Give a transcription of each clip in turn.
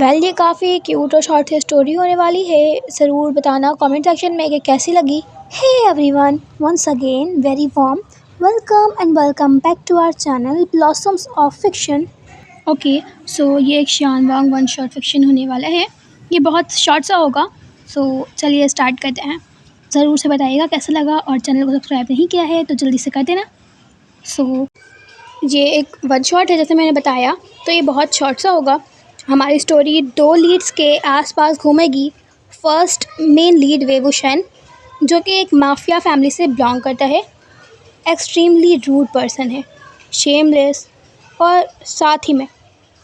ये काफ़ी क्यूट और शॉर्ट सी स्टोरी होने वाली है। ज़रूर बताना कमेंट सेक्शन में कि कैसी लगी। Hey everyone, once again very warm welcome and welcome back to our channel blossoms of fiction. Okay, so ये एक Xian Wang one short fiction होने वाला है। ये बहुत शॉर्ट सा होगा। सो चलिए स्टार्ट करते हैं। ज़रूर से बताइएगा कैसा लगा, और चैनल को सब्सक्राइब नहीं किया है तो जल्दी से कर देना। सो ये एक वन शॉट है, जैसे मैंने बताया, तो ये बहुत शॉर्ट सा होगा। हमारी स्टोरी 2 लीड्स के आसपास घूमेगी। फर्स्ट मेन लीड वेवुशन, जो कि एक माफिया फैमिली से बिलोंग करता है। एक्सट्रीमली रूड पर्सन है, शेमलेस, और साथ ही में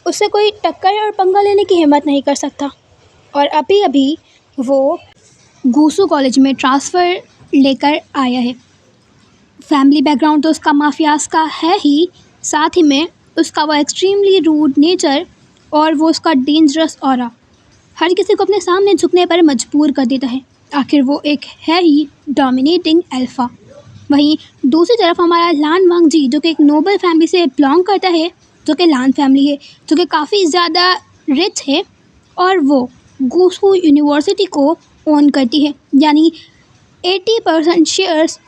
उससे कोई टक्कर और पंगा लेने की हिम्मत नहीं कर सकता। और अभी अभी वो गूसू कॉलेज में ट्रांसफ़र लेकर आया है। फैमिली बैकग्राउंड तो उसका माफियाज का है ही, साथ ही में उसका वो एक्सट्रीमली रूड नेचर और वो उसका डेंजरस ऑरा हर किसी को अपने सामने झुकने पर मजबूर कर देता है। आखिर वो एक है ही डोमिनेटिंग अल्फा। वहीं दूसरी तरफ हमारा लान वांग जी, जो कि एक नोबल फैमिली से बिलोंग करता है, जो कि लान फैमिली है, जो कि काफ़ी ज़्यादा रिच है, और वो गूसू यूनिवर्सिटी को ओन करती है। यानी 80% शेयर्स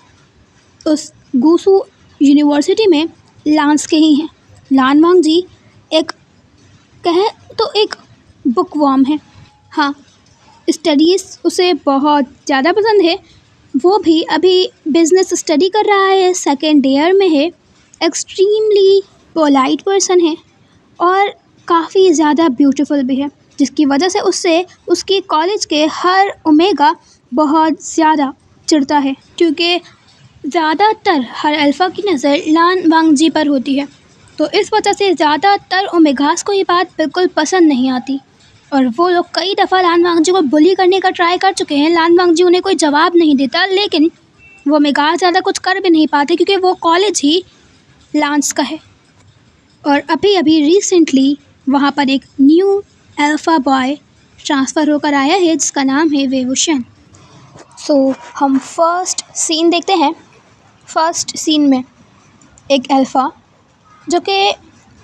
उस गूसू यूनिवर्सिटी में लांस के ही हैं। लान वांग जी एक कहें तो एक बुकवर्म है। हाँ, स्टडीज़ उसे बहुत ज़्यादा पसंद है। वो भी अभी बिज़नेस स्टडी कर रहा है, सेकेंड ईयर में है। एक्सट्रीमली पोलाइट पर्सन है और काफ़ी ज़्यादा ब्यूटीफुल भी है, जिसकी वजह से उससे उसकी कॉलेज के हर ओमेगा बहुत ज़्यादा चिढ़ता है, क्योंकि ज़्यादातर हर अल्फ़ा की नज़र लान वांग जी पर होती है। तो इस वजह से ज़्यादातर ओमेगास को ये बात बिल्कुल पसंद नहीं आती, और वो लोग कई दफ़ा लान वांग जी को बुली करने का ट्राई कर चुके हैं। लान वांग जी उन्हें कोई जवाब नहीं देता, लेकिन वो ओमेगास ज़्यादा कुछ कर भी नहीं पाते, क्योंकि वो कॉलेज ही लांस का है। और अभी अभी रिसेंटली वहाँ पर एक न्यू अल्फ़ा बॉय ट्रांसफ़र होकर आया है, जिसका नाम है वेवुशन। सो हम फर्स्ट सीन देखते हैं। फर्स्ट सीन में एक अल्फ़ा, जो कि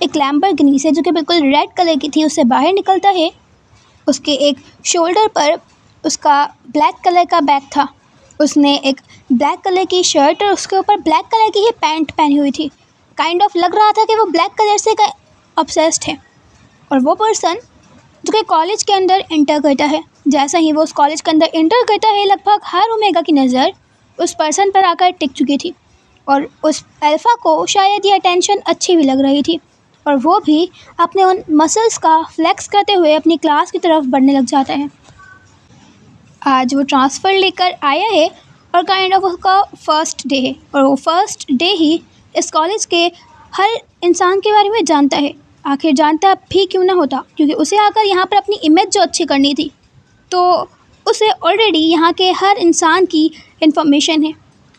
एक लैम्बोर्गिनी से, जो कि बिल्कुल रेड कलर की थी, उससे बाहर निकलता है। उसके एक शोल्डर पर उसका ब्लैक कलर का बैग था। उसने एक ब्लैक कलर की शर्ट और उसके ऊपर ब्लैक कलर की ही पैंट पहनी हुई थी। काइंड ऑफ लग रहा था कि वो ब्लैक कलर से ऑब्सेस्ड है। और वो पर्सन जो कि कॉलेज के अंदर इंटर करता है, जैसा ही वो उस कॉलेज के अंदर इंटर करता है, लगभग हर ओमेगा की नज़र उस पर्सन पर आकर टिक चुकी थी। और उस अल्फ़ा को शायद ये अटेंशन अच्छी भी लग रही थी, और वो भी अपने उन मसल्स का फ्लेक्स करते हुए अपनी क्लास की तरफ बढ़ने लग जाता है। आज वो ट्रांसफ़र लेकर आया है और काइंड ऑफ उसका फर्स्ट डे है, और वो फर्स्ट डे ही इस कॉलेज के हर इंसान के बारे में जानता है। आखिर जानता भी क्यों ना होता, क्योंकि उसे आकर यहाँ पर अपनी इमेज जो अच्छी करनी थी, तो उसे ऑलरेडी यहाँ के हर इंसान की इन्फॉर्मेशन है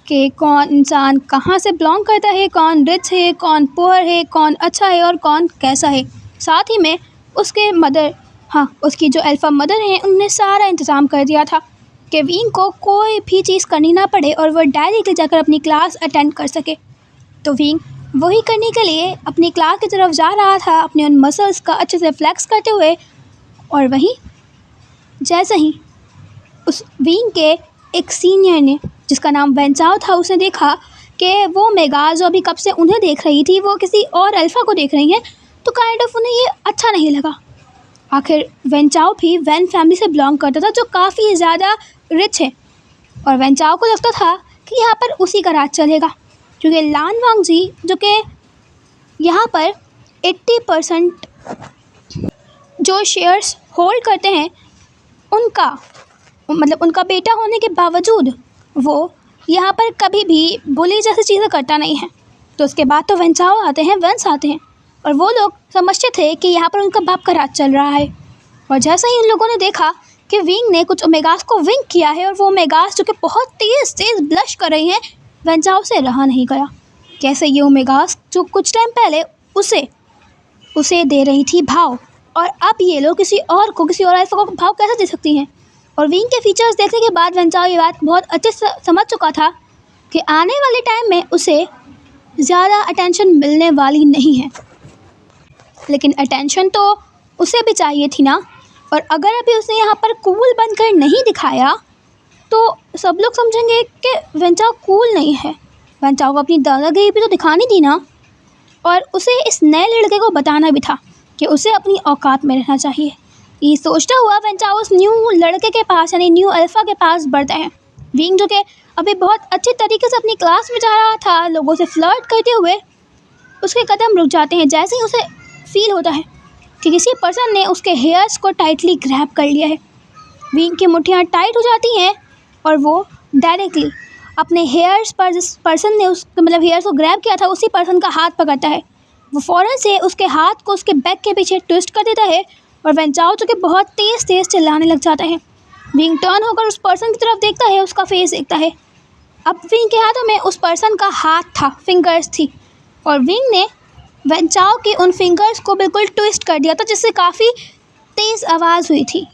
कि कौन इंसान कहाँ से बिलोंग करता है, कौन रिच है, कौन पुअर है, कौन अच्छा है और कौन कैसा है। साथ ही में उसके मदर, हाँ, उसकी जो अल्फ़ा मदर हैं, उनने सारा इंतज़ाम कर दिया था कि विंग को कोई भी चीज़ करनी ना पड़े और वह डायरेक्टली जाकर अपनी क्लास अटेंड कर सके। तो विंग वही करने के लिए अपनी क्लास की तरफ जा रहा था, अपने उन मसल्स का अच्छे से फ्लेक्स करते हुए। और वहीं जैसे ही उस विंग के एक सीनियर ने, जिसका नाम वेंचाओ था, उसने देखा कि वो मेगा जो अभी कब से उन्हें देख रही थी, वो किसी और अल्फ़ा को देख रही हैं, तो काइंड ऑफ उन्हें ये अच्छा नहीं लगा। आखिर वेंचाओ भी वैन फैमिली से बिलोंग करता था, जो काफ़ी ज़्यादा रिच है, और वेंचाओ को लगता था कि यहाँ पर उसी का राज चलेगा, क्योंकि लान वांग जी, जो कि यहाँ पर 80% जो शेयर्स होल्ड करते हैं, उनका मतलब उनका बेटा होने के बावजूद वो यहाँ पर कभी भी बुली जैसी चीज़ें करता नहीं है। तो उसके बाद तो वेंचाओ आते हैं, वेंस आते हैं, और वो लोग समझते थे कि यहाँ पर उनका बाप का राज चल रहा है। और जैसे ही उन लोगों ने देखा कि विंग ने कुछ ओमेगास को विंग किया है, और वो ओमेगास जो कि बहुत तेज़ तेज़ ब्लश कर रही हैं, वेंचाओ से रहा नहीं गया। कैसे ये ओमेगास जो कुछ टाइम पहले उसे दे रही थी भाव, और अब ये लोग किसी और अल्फ़ा को भाव कैसे दे सकती हैं। और विंग के फीचर्स देखने के बाद वेंचाओ ये बात बहुत अच्छे से समझ चुका था कि आने वाले टाइम में उसे ज़्यादा अटेंशन मिलने वाली नहीं है। लेकिन अटेंशन तो उसे भी चाहिए थी ना, और अगर अभी उसने यहाँ पर कूल बनकर नहीं दिखाया तो सब लोग समझेंगे कि वेंचाओ कूल नहीं है। वेंचाओ को अपनी दादागिरी भी तो दिखानी थी ना, और उसे इस नए लड़के को बताना भी था कि उसे अपनी औकात में रहना चाहिए। ये सोचता हुआ वेंचाओ उस न्यू लड़के के पास यानी न्यू अल्फ़ा के पास बढ़ता है। विंग जो कि अभी बहुत अच्छे तरीके से अपनी क्लास में जा रहा था लोगों से फ्लर्ट करते हुए, उसके कदम रुक जाते हैं जैसे ही उसे फील होता है कि किसी पर्सन ने उसके हेयर्स को टाइटली ग्रैब कर लिया है। विंग की मुट्ठियाँ टाइट हो जाती हैं और वो डायरेक्टली अपने हेयर्स पर जिस पर्सन ने उस हेयर्स को ग्रैब किया था उसी पर्सन का हाथ पकड़ता है। वो फ़ौरन से उसके हाथ को उसके बैक के पीछे ट्विस्ट कर देता है और वेंचाओ जो कि बहुत तेज़ तेज़ चिल्लाने लग जाता है। विंग टर्न होकर उस पर्सन की तरफ देखता है, उसका फेस देखता है। अब विंग के हाथों में उस पर्सन का हाथ था, फिंगर्स थी, और विंग ने वेंचाओ के उन फिंगर्स को बिल्कुल ट्विस्ट कर दिया था जिससे काफ़ी तेज़ आवाज़ हुई थी।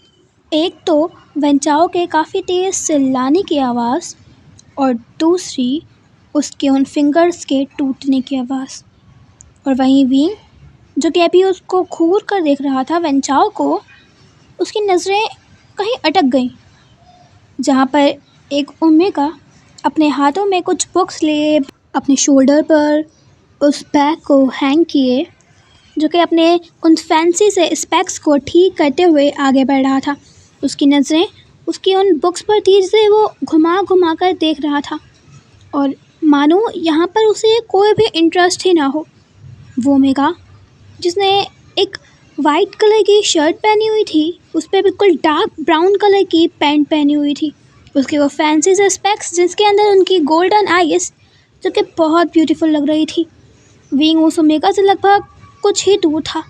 एक तो वेंचाओ के काफ़ी तेज़ चिल्लाने की आवाज़ और दूसरी उसके उन फिंगर्स के टूटने की आवाज़। और वहीं विंग जो कि अभी उसको घूर कर देख रहा था वेंचाओ को, उसकी नज़रें कहीं अटक गईं जहाँ पर एक ओमेगा अपने हाथों में कुछ बुक्स लिए अपने शोल्डर पर उस बैग को हैंग किए, जो कि अपने उन फैंसी से स्पेक्स को ठीक करते हुए आगे बढ़ रहा था। उसकी नज़रें उसकी उन बुक्स पर थी जिसे वो घुमा घुमा कर देख रहा था, और मानो यहाँ पर उसे कोई भी इंटरेस्ट ही ना हो। वो ओमेगा जिसने एक वाइट कलर की शर्ट पहनी हुई थी, उस पर बिल्कुल डार्क ब्राउन कलर की पैंट पहनी हुई थी, उसके वो फैंसी से स्पेक्स जिसके अंदर उनकी गोल्डन आईज जो कि बहुत ब्यूटीफुल लग रही थी। विंग उस ओमेगा से लगभग कुछ ही दूर था।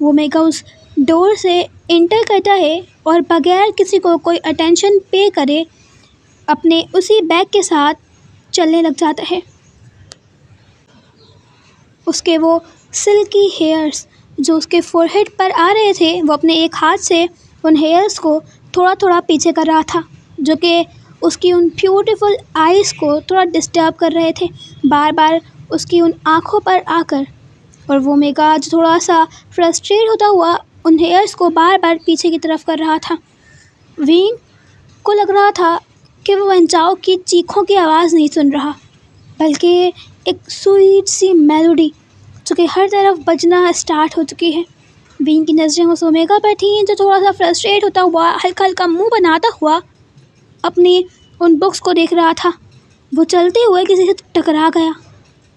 वो ओमेगा उस डोर से एंटर करता है और बगैर किसी को कोई अटेंशन पे करे अपने उसी बैग के साथ चलने लग जाता है। उसके वो सिल्की हेयर्स जो उसके फोरहेड पर आ रहे थे, वो अपने एक हाथ से उन हेयर्स को थोड़ा थोड़ा पीछे कर रहा था, जो कि उसकी उन ब्यूटीफुल आईज़ को थोड़ा डिस्टर्ब कर रहे थे, बार बार उसकी उन आँखों पर आकर। और वो ओमेगा जो थोड़ा सा फ्रस्ट्रेट होता हुआ उन हेयर्स को बार बार पीछे की तरफ कर रहा था। विंग को लग रहा था कि वो वेंचाओ की चीखों की आवाज़ नहीं सुन रहा, बल्कि एक स्वीट सी मेलोडी जो कि हर तरफ बजना स्टार्ट हो चुकी है। विंग की नज़रें उस ओमेगा पर थीं जो थोड़ा सा फ्रस्ट्रेट होता हुआ हल्का हल्का मुंह बनाता हुआ अपनी उन बुक्स को देख रहा था। वो चलते हुए किसी से टकरा गया,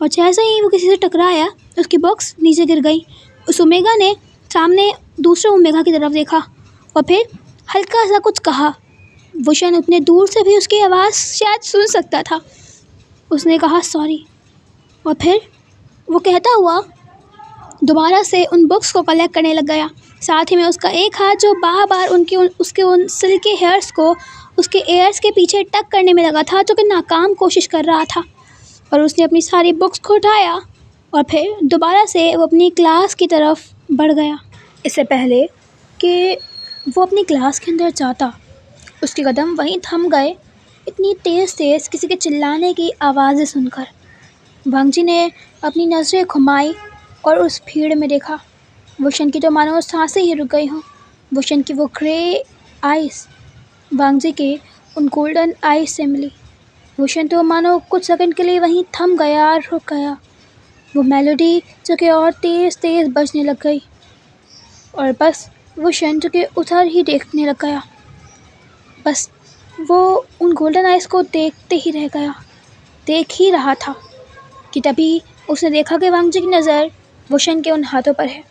और जैसे ही वो किसी से टकराया उसकी बुक्स नीचे गिर गई। उस ओमेगा ने सामने दूसरे ओमेगा की तरफ देखा और फिर हल्का सा कुछ कहा। वुशन उतने दूर से भी उसकी आवाज़ शायद सुन सकता था। उसने कहा सॉरी, और फिर वो कहता हुआ दोबारा से उन बुक्स को कलेक्ट करने लग गया। साथ ही में उसका एक हाथ जो बार बार उसके उन सिल्की हेयर्स को उसके एयर्स के पीछे टक करने में लगा था, जो कि नाकाम कोशिश कर रहा था। और उसने अपनी सारी बुक्स को उठाया और फिर दोबारा से वो अपनी क्लास की तरफ बढ़ गया। इससे पहले कि वो अपनी क्लास के अंदर जाता, उसके कदम वहीं थम गए इतनी तेज़ तेज़ किसी के चिल्लाने की आवाज़ें सुनकर। वांगजी ने अपनी नज़रें घुमाई और उस भीड़ में देखा। वुशन की तो मानो सांसें ही रुक गई हों। वुशन की वो ग्रे आइज़ वांगजी के उन गोल्डन आइज से मिली। वुशन तो मानो कुछ सेकंड के लिए वहीं थम गया और रुक गया। वो मेलोडी जो कि और तेज़ तेज़ बजने लग गई, और बस वुशन जो कि उधर ही देखने लग गया। बस वो उन गोल्डन आइज़ को देखते ही रह गया, देख ही रहा था कि तभी उसने देखा कि वांगजी की नज़र वुशन के उन हाथों पर है,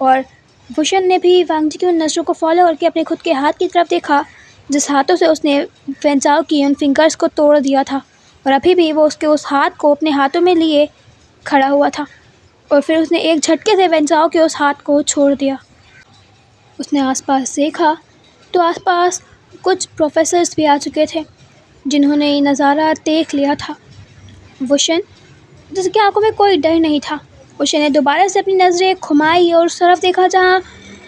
और वुशन ने भी वांगजी की उन नज़रों को फॉलो करके अपने खुद के हाथ की तरफ देखा, जिस हाथों से उसने वेंचाओ की उन फिंगर्स को तोड़ दिया था, और अभी भी वो उसके उस हाथ को अपने हाथों में लिए खड़ा हुआ था। और फिर उसने एक झटके से वेंचाओ के उस हाथ को छोड़ दिया। उसने आसपास देखा तो आसपास कुछ प्रोफेसर्स भी आ चुके थे जिन्होंने ये नज़ारा देख लिया था। वुशन जिसकी आंखों में कोई डर नहीं था, वुशन ने दोबारा से अपनी नज़रें घुमाई और उस तरफ देखा जहाँ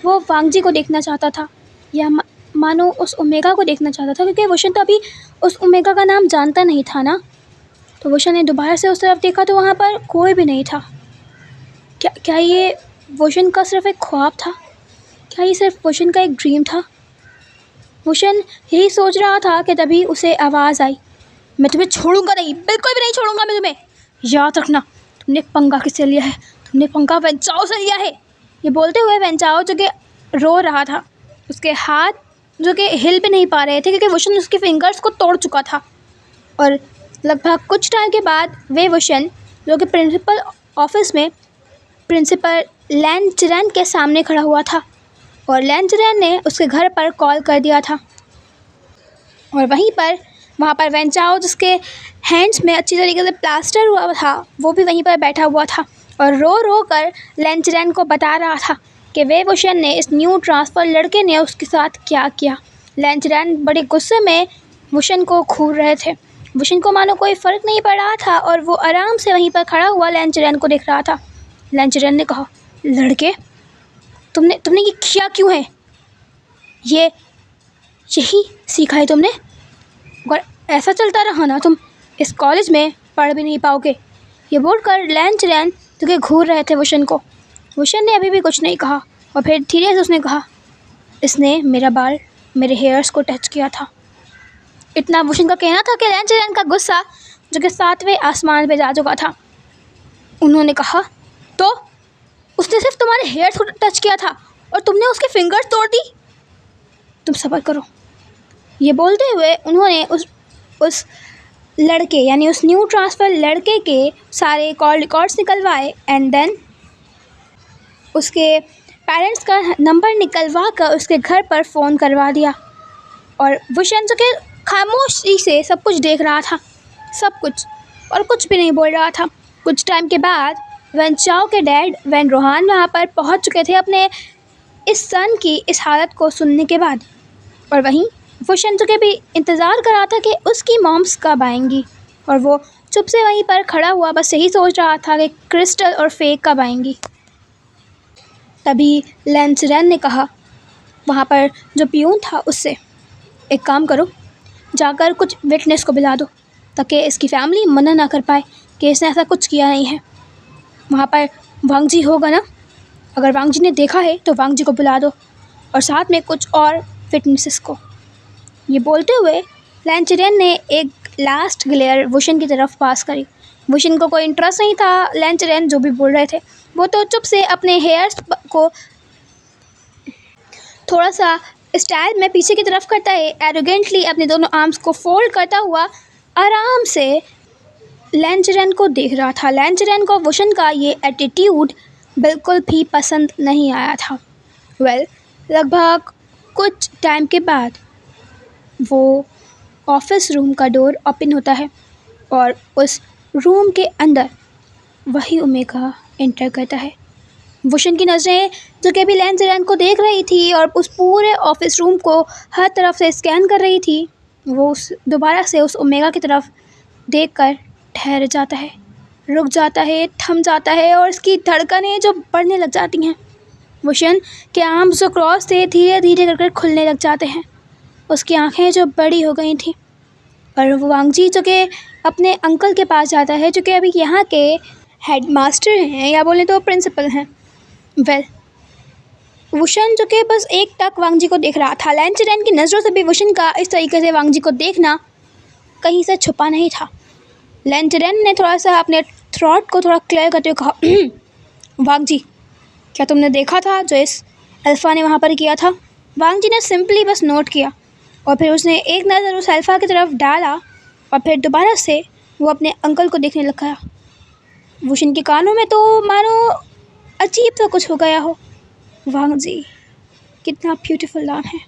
वो वांगजी को देखना चाहता था, या मानो उस ओमेगा को देखना चाहता था, क्योंकि वुशन तो अभी उस ओमेगा का नाम जानता नहीं था ना। तो वुशन ने दोबारा से उस तरफ देखा तो वहाँ पर कोई भी नहीं था। क्या ये वुशन का सिर्फ एक ख्वाब था? क्या ये सिर्फ वुशन का एक ड्रीम था? वुशन यही सोच रहा था कि तभी उसे आवाज़ आई, मैं तुम्हें छोड़ूंगा नहीं, बिल्कुल भी नहीं छोड़ूंगा मैं तुम्हें। याद रखना, तुमने पंगा किससे लिया है? तुमने पंगा वेंचाओ से लिया है। ये बोलते हुए वेंचाओ जो कि रो रहा था, उसके हाथ जो कि हिल भी नहीं पा रहे थे क्योंकि वुशन उसके फिंगर्स को तोड़ चुका था। और लगभग कुछ टाइम के बाद वे वुशन जो कि प्रिंसिपल ऑफिस में प्रिंसिपल लैन चिरैन के सामने खड़ा हुआ था और लैन चिरैन ने उसके घर पर कॉल कर दिया था। और वहाँ पर वेंचाओ जिसके हैंड्स में अच्छी तरीके से प्लास्टर हुआ था, वो भी वहीं पर बैठा हुआ था और रो रो कर लैन चिरैन को बता रहा था कि वे वुशन ने, इस न्यू ट्रांसफ़र लड़के ने उसके साथ क्या किया। लैन चिरैन बड़े गुस्से में वुशन को घूर रहे थे। वुशन को मानो कोई फ़र्क नहीं पड़ रहा था और वो आराम से वहीं पर खड़ा हुआ लैन चिरैन को देख रहा था। लैन चिरैन ने कहा, लड़के, तुमने ये किया क्यों है? यही सीखा है तुमने? अगर ऐसा चलता रहा ना, तुम इस कॉलेज में पढ़ भी नहीं पाओगे। ये बोलकर लैन चिरैन जो कि घूर रहे थे वुशन को। वुशन ने अभी भी कुछ नहीं कहा और फिर धीरे से उसने कहा, इसने मेरे हेयर्स को टच किया था। इतना वुशन का कहना था कि लैन चिरैन का गुस्सा जो कि 7वें आसमान पे जा चुका था। उन्होंने कहा, तो उसने सिर्फ तुम्हारे हेयर्स को टच किया था और तुमने उसके फिंगर्स तोड़ दी? तुम सब्र करो। ये बोलते हुए उन्होंने उस लड़के यानी उस न्यू ट्रांसफ़र लड़के के सारे कॉल रिकॉर्ड्स निकलवाए एंड देन उसके पेरेंट्स का नंबर निकलवा कर उसके घर पर फ़ोन करवा दिया। और वुशन जो कि खामोशी से सब कुछ देख रहा था, सब कुछ, और कुछ भी नहीं बोल रहा था। कुछ टाइम के बाद वेंचाओ के डैड वैन रोहान वहाँ पर पहुँच चुके थे अपने इस सन की इस हालत को सुनने के बाद। और वहीं वुशन जो कि भी इंतज़ार कर रहा था कि उसकी मॉम्स कब आएंगी, और वो चुप से वहीं पर खड़ा हुआ बस यही सोच रहा था कि क्रिस्टल और फेक कब आएंगी। तभी लैन चिरैन ने कहा वहाँ पर जो पियून था उससे, एक काम करो, जाकर कुछ विटनेस को बुला दो ताकि इसकी फैमिली मना ना कर पाए कि इसने ऐसा कुछ किया नहीं है। वहाँ पर वांग जी होगा ना, अगर वांग जी ने देखा है तो वांग जी को बुला दो और साथ में कुछ और विटनेसेस को। ये बोलते हुए लैन चिरैन ने एक लास्ट ग्लेयर वुशन की तरफ पास करी। वुशन को कोई इंटरेस्ट नहीं था लैन चिरैन जो भी बोल रहे थे, वो तो चुप से अपने हेयर्स को थोड़ा सा स्टाइल में पीछे की तरफ करता है, एरोगेंटली अपने दोनों आर्म्स को फोल्ड करता हुआ आराम से लैन चिरैन को देख रहा था। लैन चिरैन को वुशन का ये एटीट्यूड बिल्कुल भी पसंद नहीं आया था। लगभग कुछ टाइम के बाद वो ऑफिस रूम का डोर ओपन होता है और उस रूम के अंदर वही ओमेगा एंटर करता है। वुशन की नज़रें जो कि अभी लैन चिरैन को देख रही थी और उस पूरे ऑफिस रूम को हर तरफ से स्कैन कर रही थी, वो दोबारा से उस ओमेगा की तरफ देखकर ठहर जाता है, रुक जाता है, थम जाता है और उसकी धड़कनें जो बढ़ने लग जाती हैं। वुशन के आर्म्स जो क्रॉस थे धीरे धीरे कर खुलने लग जाते हैं, उसकी आंखें जो बड़ी हो गई थी। और वो वांग जी जो कि अपने अंकल के पास जाता है जो कि अभी यहाँ के हेड मास्टर हैं या बोले तो प्रिंसिपल हैं। वुशन जो कि बस एक टक वांग जी को देख रहा था। लैन चिरैन की नज़रों से भी वुशन का इस तरीके से वांग जी को देखना कहीं से छुपा नहीं था। लैन चिरैन ने थोड़ा सा अपने थ्रॉट को थोड़ा क्लियर करते हुए कहा, वांग जी, क्या तुमने देखा था जो इस अल्फ़ा ने वहाँ पर किया था? वांग जी ने सिंपली बस नोट किया और फिर उसने एक नज़र उस अल्फ़ा की तरफ डाला और फिर दोबारा से वो अपने अंकल को देखने लगा। वुशन के कानों में तो मानो अजीब सा कुछ हो गया हो। वांग जी, कितना ब्यूटीफुल नाम है,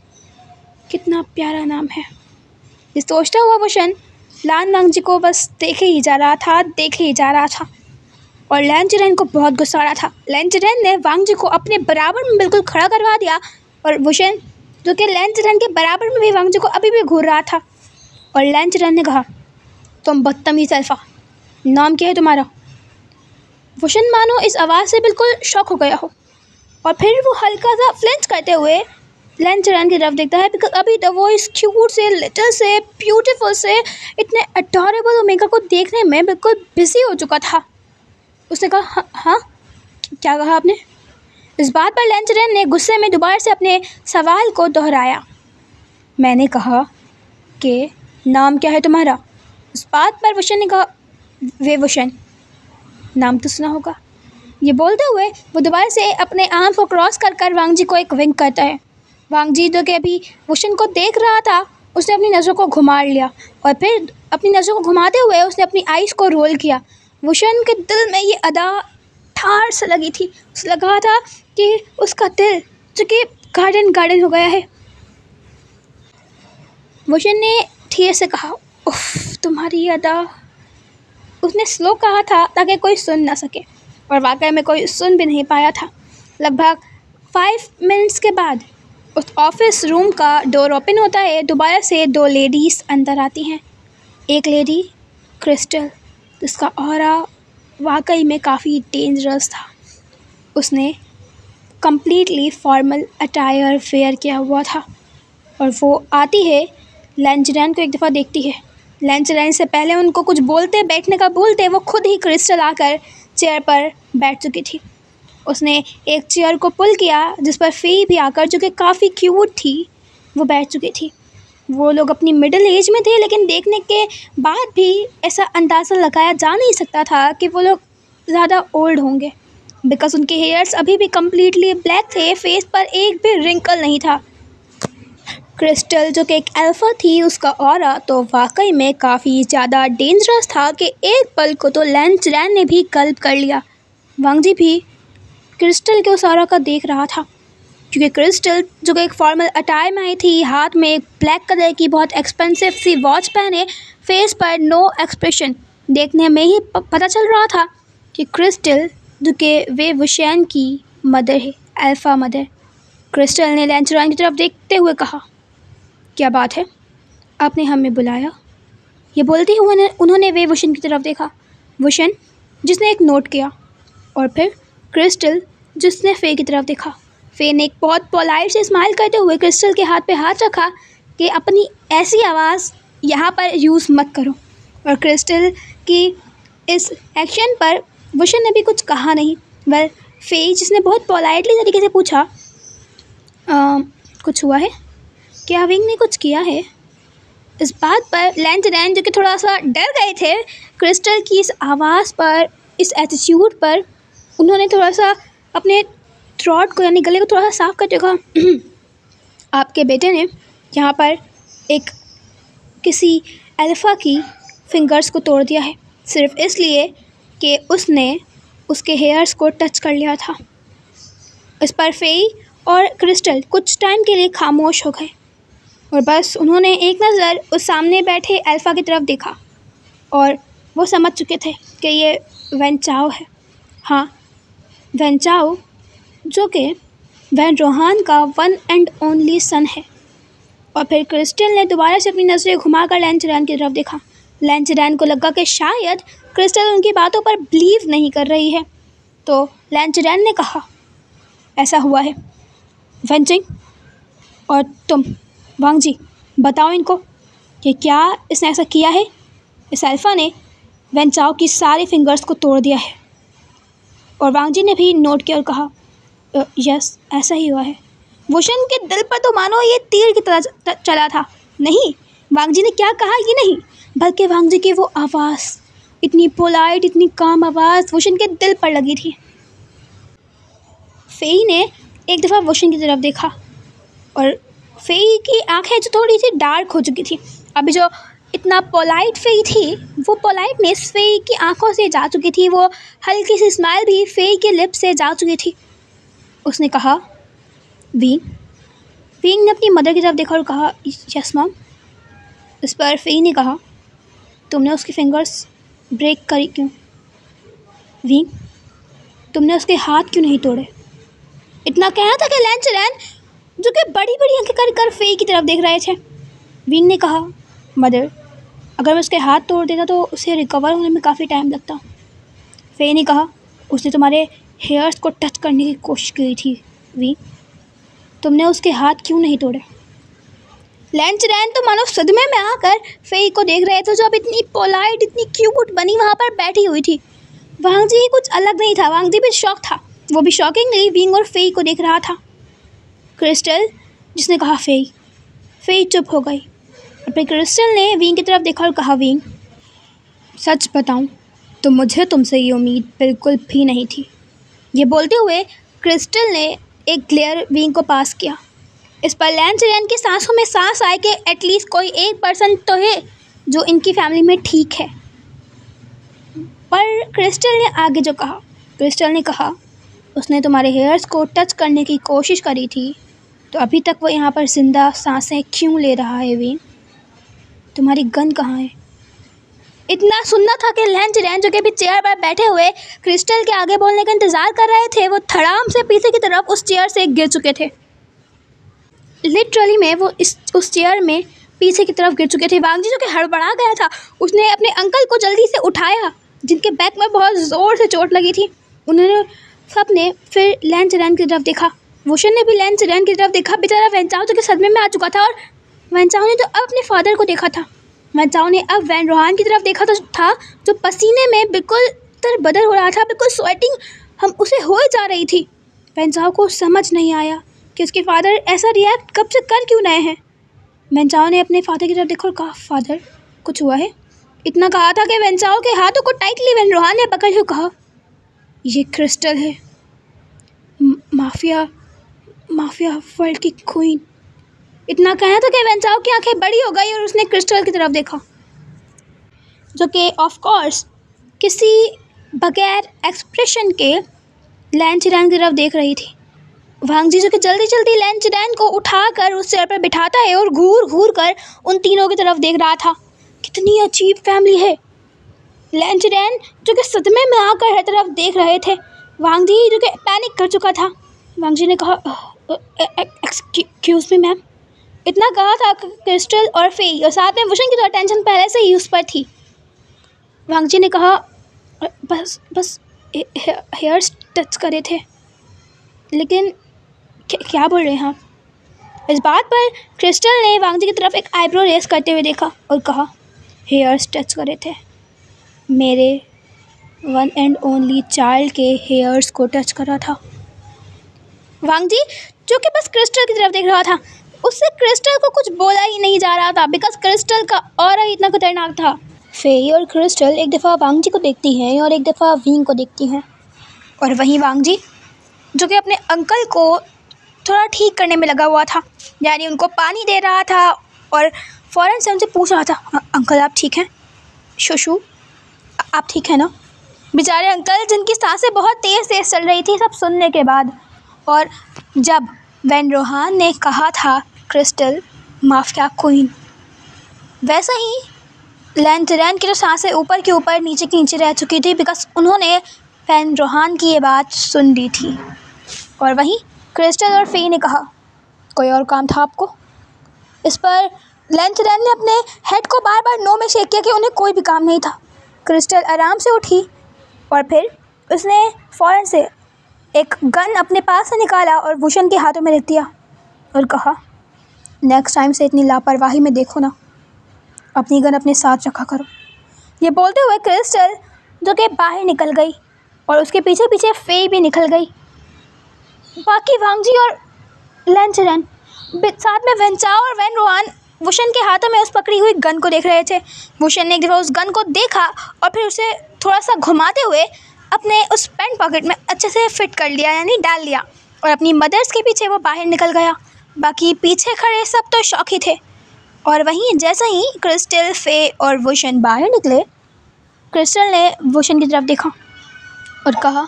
कितना प्यारा नाम है। ये सोचता हुआ वुशन लान वांग जी को बस देखे ही जा रहा था और लैन चिरैन को बहुत गुस्सा आ रहा था। लैन चिरैन ने वांग जी को अपने बराबर में बिल्कुल खड़ा करवा दिया और वुशन जो कि लैन चिरैन के बराबर में भी वांग जी को अभी भी घूर रहा था। और लैन चिरैन ने कहा, तुम बदतमीज़ अल्फ़ा, नाम क्या है तुम्हारा? वुशन मानो इस आवाज़ से बिल्कुल शॉक हो गया हो और फिर वो हल्का सा फ्लिंच करते हुए लैन चिरैन की तरफ देखता है, बिकॉज अभी तो वो इस क्यूट से, लिटिल से, ब्यूटीफुल से, इतने अडोरेबल ओमेगा को देखने में बिल्कुल बिजी हो चुका था। उसने कहा, हाँ, क्या कहा आपने? इस बात पर लेंचरन ने गुस्से में दोबारा से अपने सवाल को दोहराया। मैंने कहा कि नाम क्या है तुम्हारा? इस बात पर वुशन ने कहा, वे वुशन, नाम तो सुना होगा। ये बोलते हुए वो दोबारा से अपने आर्म को क्रॉस कर कर वांग जी को एक विंक करता है। वांग जी जो कि अभी वुशन को देख रहा था, उसने अपनी नज़रों को घुमा लिया और फिर अपनी नज़रों को घुमाते हुए उसने अपनी आइज़ को रोल किया। वुशन के दिल में ये अदा ठार से लगी थी। उसे लगा था कि उसका दिल जो कि गार्डन हो गया है। वुशन ने धीरे से कहा, उफ, तुम्हारी ये अदा। उसने स्लो कहा था ताकि कोई सुन ना सके, और वाकई में कोई सुन भी नहीं पाया था। लगभग 5 मिनट्स के बाद उस ऑफिस रूम का डोर ओपन होता है। दोबारा से 2 लेडीज़ अंदर आती हैं। एक लेडी क्रिस्टल, जिसका ऑरा वाकई में काफ़ी डेंजरस था। उसने कम्प्लीटली फॉर्मल अटायर वेयर किया हुआ था और वो आती है, लेंचरन को एक दफ़ा देखती है। लेंचरन से पहले उनको कुछ बोलते बैठने का बोलते वो खुद ही क्रिस्टल आकर चेयर पर बैठ चुकी थी। उसने एक चेयर को पुल किया जिस पर फी भी आकर, जो कि काफ़ी क्यूट थी, वो बैठ चुकी थी। वो लोग अपनी मिडिल एज में थे, लेकिन देखने के बाद भी ऐसा अंदाज़ा लगाया जा नहीं सकता था कि वो लोग ज़्यादा ओल्ड होंगे, बिकॉज उनके हेयर्स अभी भी कम्प्लीटली ब्लैक थे। फेस पर एक भी रिंकल नहीं था। क्रिस्टल जो कि एक अल्फ़ा थी, उसका ऑरा तो वाकई में काफ़ी ज़्यादा डेंजरस था कि एक पल को तो लेंचरन ने भी गल्प कर लिया। वांग जी भी क्रिस्टल के उस ऑरा का देख रहा था, क्योंकि क्रिस्टल जो कि एक फॉर्मल अटायर में आई थी, हाथ में एक ब्लैक कलर की बहुत एक्सपेंसिव सी वॉच पहने, फेस पर नो एक्सप्रेशन। देखने में ही पता चल रहा था कि क्रिस्टल जो कि वे वुशन की मदर है, अल्फ़ा मदर। क्रिस्टल ने लेंचरन की तरफ देखते हुए कहा, क्या बात है, आपने हमें बुलाया? ये बोलते हुए उन्होंने वे वुशन की तरफ देखा। वुशन जिसने एक नोट किया, और फिर क्रिस्टल जिसने फे की तरफ देखा। फे ने एक बहुत पोलाइट से स्माइल करते हुए क्रिस्टल के हाथ पे हाथ रखा कि अपनी ऐसी आवाज़ यहाँ पर यूज़ मत करो। और क्रिस्टल की इस एक्शन पर वुशन ने भी कुछ कहा नहीं। वेल, फे जिसने बहुत पोलाइटली तरीके से पूछा, कुछ हुआ है क्या? विंग ने कुछ किया है? इस बात पर लेंचरन जो कि थोड़ा सा डर गए थे क्रिस्टल की इस आवाज़ पर, इस एटीट्यूड पर, उन्होंने थोड़ा सा अपने थ्रोट को यानी गले को थोड़ा सा साफ करते कहा, आपके बेटे ने यहाँ पर एक किसी अल्फ़ा की फिंगर्स को तोड़ दिया है, सिर्फ इसलिए कि उसने उसके हेयर्स को टच कर लिया था। इस पर फेई और क्रिस्टल कुछ टाइम के लिए खामोश हो गए और बस उन्होंने एक नज़र उस सामने बैठे अल्फ़ा की तरफ देखा और वो समझ चुके थे कि ये वैन चाओ है। हाँ, वैन चाओ जो कि वैन रोहान का वन एंड ओनली सन है। और फिर क्रिस्टल ने दोबारा से अपनी नज़रें घुमाकर लेंचरन की तरफ देखा। लेंचरन को लगा कि शायद क्रिस्टल उनकी बातों पर बिलीव नहीं कर रही है, तो लेंचरन ने कहा, ऐसा हुआ है वेंजिंग, और तुम वांग जी बताओ इनको कि क्या इसने ऐसा किया है। इस अल्फ़ा ने वैन चाओ की सारी फिंगर्स को तोड़ दिया है। और वांग जी ने भी नोट किया और कहा, यस, ऐसा ही हुआ है। वुशन के दिल पर तो मानो ये तीर की तरह चला था। नहीं, वांग जी ने क्या कहा ये नहीं, बल्कि वांग जी की वो आवाज़, इतनी पोलाइट, इतनी काम आवाज़ वुशन के दिल पर लगी थी। फेई ने एक दफ़ा वुशन की तरफ देखा और फेई की आंखें जो थोड़ी सी डार्क हो चुकी थी। अभी जो इतना पोलाइट फेई थी, वो पोलाइटनेस फेई की आंखों से जा चुकी थी, वो हल्की सी स्माइल भी फेई के लिप से जा चुकी थी। उसने कहा, विंग ने अपनी मदर की तरफ देखा और कहा, यस मॉम। इस पर फेई ने कहा, तुमने उसकी फिंगर्स ब्रेक करी क्यों? विंग, तुमने उसके हाथ क्यों नहीं तोड़े? इतना कहना था कि लेंचरन जो कि बड़ी बड़ी आंखें कर कर फेई की तरफ देख रहे थे। विंग ने कहा, मदर, अगर मैं उसके हाथ तोड़ देता तो उसे रिकवर होने में काफ़ी टाइम लगता। फेई ने कहा, उसने तुम्हारे हेयर्स को टच करने की कोशिश की थी विंग, तुमने उसके हाथ क्यों नहीं तोड़े? लेंचरन तो मानो सदमे में आकर फेई को देख रहे थे, जो अब इतनी पोलाइट, इतनी क्यूट बनी वहाँ पर बैठी हुई थी। वांग जी कुछ अलग नहीं था, वांग जी भी शौक था। वो भी शॉकिंगली विंग और फेई को देख रहा था। क्रिस्टल, जिसने कहा फेई। फेई चुप हो गई और फिर क्रिस्टल ने विंग की तरफ देखा और कहा, विंग, सच बताऊं तो मुझे तुमसे ये उम्मीद बिल्कुल भी नहीं थी। ये बोलते हुए क्रिस्टल ने एक ग्लेयर विंग को पास किया। इस पर लैंसरेन की सांसों में सांस आए कि एटलीस्ट कोई एक पर्सन तो है जो इनकी फैमिली में ठीक है। पर क्रिस्टल ने आगे जो कहा, क्रिस्टल ने कहा, उसने तुम्हारे हेयर्स को टच करने की कोशिश करी थी, तो अभी तक वो यहाँ पर जिंदा सांसें क्यों ले रहा है विंग? तुम्हारी गन कहाँ है? इतना सुनना था कि लैंसरेन, जो कि अभी चेयर पर बैठे हुए क्रिस्टल के आगे बोलने का इंतज़ार कर रहे थे, वो धड़ाम से पीछे की तरफ उस चेयर से गिर चुके थे। लिटरली में वो उस चेयर में पीछे की तरफ गिर चुके थे। वांगजी, जो कि हड़बड़ा गया था, उसने अपने अंकल को जल्दी से उठाया, जिनके बैक में बहुत ज़ोर से चोट लगी थी। उन्होंने सबने फिर लैंसरेन की तरफ देखा। वुशन ने भी लैंसरेन की तरफ देखा। बेचारा वैन-चाओ जो कि सदमे में आ चुका था, और वैन-चाओ ने तो अब अपने फादर को देखा था। वैन-चाओ ने अब वैन रोहान की तरफ देखा तो था, जो पसीने में बिल्कुल तरबदर हो रहा था, बिल्कुल स्वेटिंग हम उसे हो जा रही थी। वैन-चाओ को समझ नहीं आया कि उसके फादर ऐसा रिएक्ट कब से कर क्यों रहे हैं। वैन-चाओ ने अपने फादर की तरफ देखा और कहा, फादर, कुछ हुआ है? इतना कहा था कि वैन-चाओ के हाथों को टाइटली वैन रोहान ने पकड़ के कहा, ये क्रिस्टल है, माफिया वर्ल्ड की क्वीन। इतना कहना था कि वैन-चाओ की आंखें बड़ी हो गई और उसने क्रिस्टल की तरफ देखा, जो कि ऑफ कोर्स किसी बगैर एक्सप्रेशन के लैंसरेन की तरफ देख रही थी। वांगजी, जो कि जल्दी जल्दी लैंसरेन को उठाकर उस चेयर पर बिठाता है और घूर घूर कर उन तीनों की तरफ देख रहा था। कितनी अजीब फैमिली है। लैंसरेन, जो कि सदमे में आकर हर तरफ देख रहे थे। वांगजी, जो कि पैनिक कर चुका था। वांगजी ने कहा, एक्सक्यूज मी मैम। इतना कहा था कि क्रिस्टल और फेई और साथ में वुशन की तो अटेंशन पहले से ही उस पर थी। वांगजी ने कहा, बस हेयर्स टच करे थे, लेकिन क्या बोल रहे हैं आप? इस बात पर क्रिस्टल ने वांगजी की तरफ एक आईब्रो रेस करते हुए देखा और कहा, हेयर्स टच करे थे, मेरे वन एंड ओनली चाइल्ड के हेयर्स को टच करा था। वांगजी, जो कि बस क्रिस्टल की तरफ देख रहा था, उससे क्रिस्टल को कुछ बोला ही नहीं जा रहा था, बिकॉज क्रिस्टल का ऑरा ही इतना खतरनाक था। फेई और क्रिस्टल एक दफ़ा वांगजी को देखती हैं और एक दफ़ा विंग को देखती हैं, और वहीं वांगजी, जो कि अपने अंकल को थोड़ा ठीक करने में लगा हुआ था, यानी उनको पानी दे रहा था और फ़ौरन से उनसे पूछ रहा था, अंकल आप ठीक हैं? शुशु, आप ठीक हैं ना? बेचारे अंकल, जिनकी सांसें बहुत तेज़ तेज़ चल रही थी सब सुनने के बाद। और जब वैन रोहान ने कहा था क्रिस्टल माफिया क्वीन, वैसा ही लैंसरेन की जो सांसें ऊपर के ऊपर नीचे की नीचे रह चुकी थी, बिकॉज उन्होंने वैन रोहान की ये बात सुन ली थी। और वहीं क्रिस्टल और फेई ने कहा, कोई और काम था आपको? इस पर लैंसरेन ने अपने हेड को बार बार नो में शेक किया कि उन्हें कोई भी काम नहीं था। क्रिस्टल आराम से उठी और फिर उसने फ़ौरन से एक गन अपने पास से निकाला और वुशन के हाथों में रख दिया और कहा, नेक्स्ट टाइम से इतनी लापरवाही में देखो ना, अपनी गन अपने साथ रखा करो। ये बोलते हुए क्रिस्टल, जो कि बाहर निकल गई और उसके पीछे पीछे फेई भी निकल गई। बाकी वांगजी और लैंसरेन साथ में वैन-चाओ और वैन रोहान वुशन के हाथों में उस पकड़ी हुई गन को देख रहे थे। वुशन ने एक दफ़ा उस गन को देखा और फिर उसे थोड़ा सा घुमाते हुए अपने उस पैंट पॉकेट में अच्छे से फिट कर लिया, यानी डाल लिया, और अपनी मदर्स के पीछे वो बाहर निकल गया। बाकी पीछे खड़े सब तो शौक ही थे। और वहीं जैसे ही क्रिस्टल, फे और वुशन बाहर निकले, क्रिस्टल ने वुशन की तरफ देखा और कहा,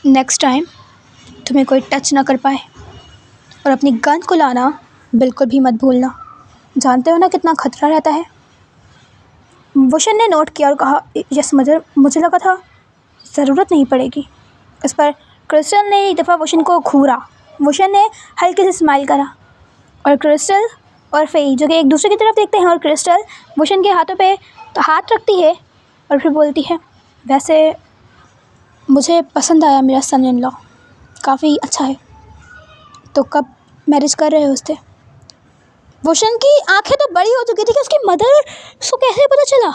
नेक्स्ट टाइम तुम्हें कोई टच ना कर पाए, और अपनी गन को लाना बिल्कुल भी मत भूलना, जानते हो ना कितना खतरा रहता है। वुशन ने नोट किया और कहा, यस मदर, मुझे लगा था ज़रूरत नहीं पड़ेगी। इस पर क्रिस्टल ने एक दफ़ा वुशन को घूरा। वुशन ने हल्के से स्माइल करा और क्रिस्टल और फेई, जो कि एक दूसरे की तरफ देखते हैं, और क्रिस्टल वुशन के हाथों पे तो हाथ रखती है और फिर बोलती है, वैसे मुझे पसंद आया मेरा सन इन लॉ, काफ़ी अच्छा है, तो कब मैरिज कर रहे हो उससे? वुशन की आंखें तो बड़ी हो चुकी थी कि उसकी मदर उसको कैसे पता चला।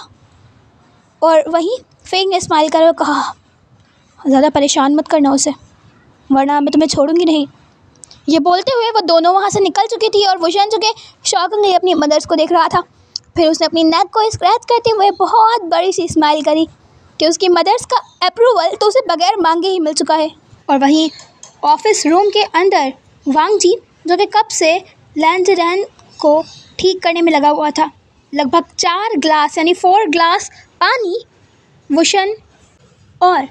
और वहीं फेई ने स्माइल कर कहा, ज़्यादा परेशान मत करना उसे, वरना मैं तुम्हें छोड़ूंगी नहीं। ये बोलते हुए वो दोनों वहाँ से निकल चुकी थी और वुशन जो कि शॉकिंगली अपनी मदर्स को देख रहा था। फिर उसने अपनी नेक को स्क्रैच करते हुए बहुत बड़ी सी स्माइल करी कि उसकी मदर्स का अप्रूवल तो उसे बगैर मांगे ही मिल चुका है। और वहीं ऑफिस रूम के अंदर वांग जी जो कि कब से लैन जिरैन को ठीक करने में लगा हुआ था, लगभग 4 ग्लास यानी 4 ग्लास पानी वुशन और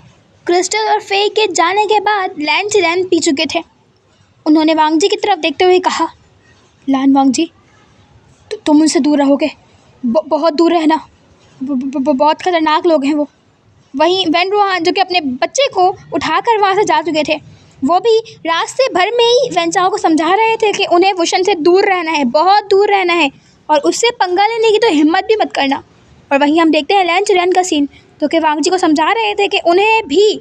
क्रिस्टल और फे के जाने के बाद लैन जिरैन पी चुके थे। उन्होंने वांग जी की तरफ देखते हुए कहा, लान वांग जी तुम उनसे दूर रहोगे, बहुत दूर रहना, बहुत खतरनाक लोग हैं वो। वहीं वेन रूहान जो कि अपने बच्चे को उठाकर वहाँ से जा चुके थे, वो भी रास्ते भर में ही वेन चाओ को समझा रहे थे कि उन्हें वुशन से दूर रहना है, बहुत दूर रहना है और उससे पंगा लेने की तो हिम्मत भी मत करना। और वहीं हम देखते हैं लैन चिरैन का सीन, जो कि वांग जी को समझा रहे थे कि उन्हें भी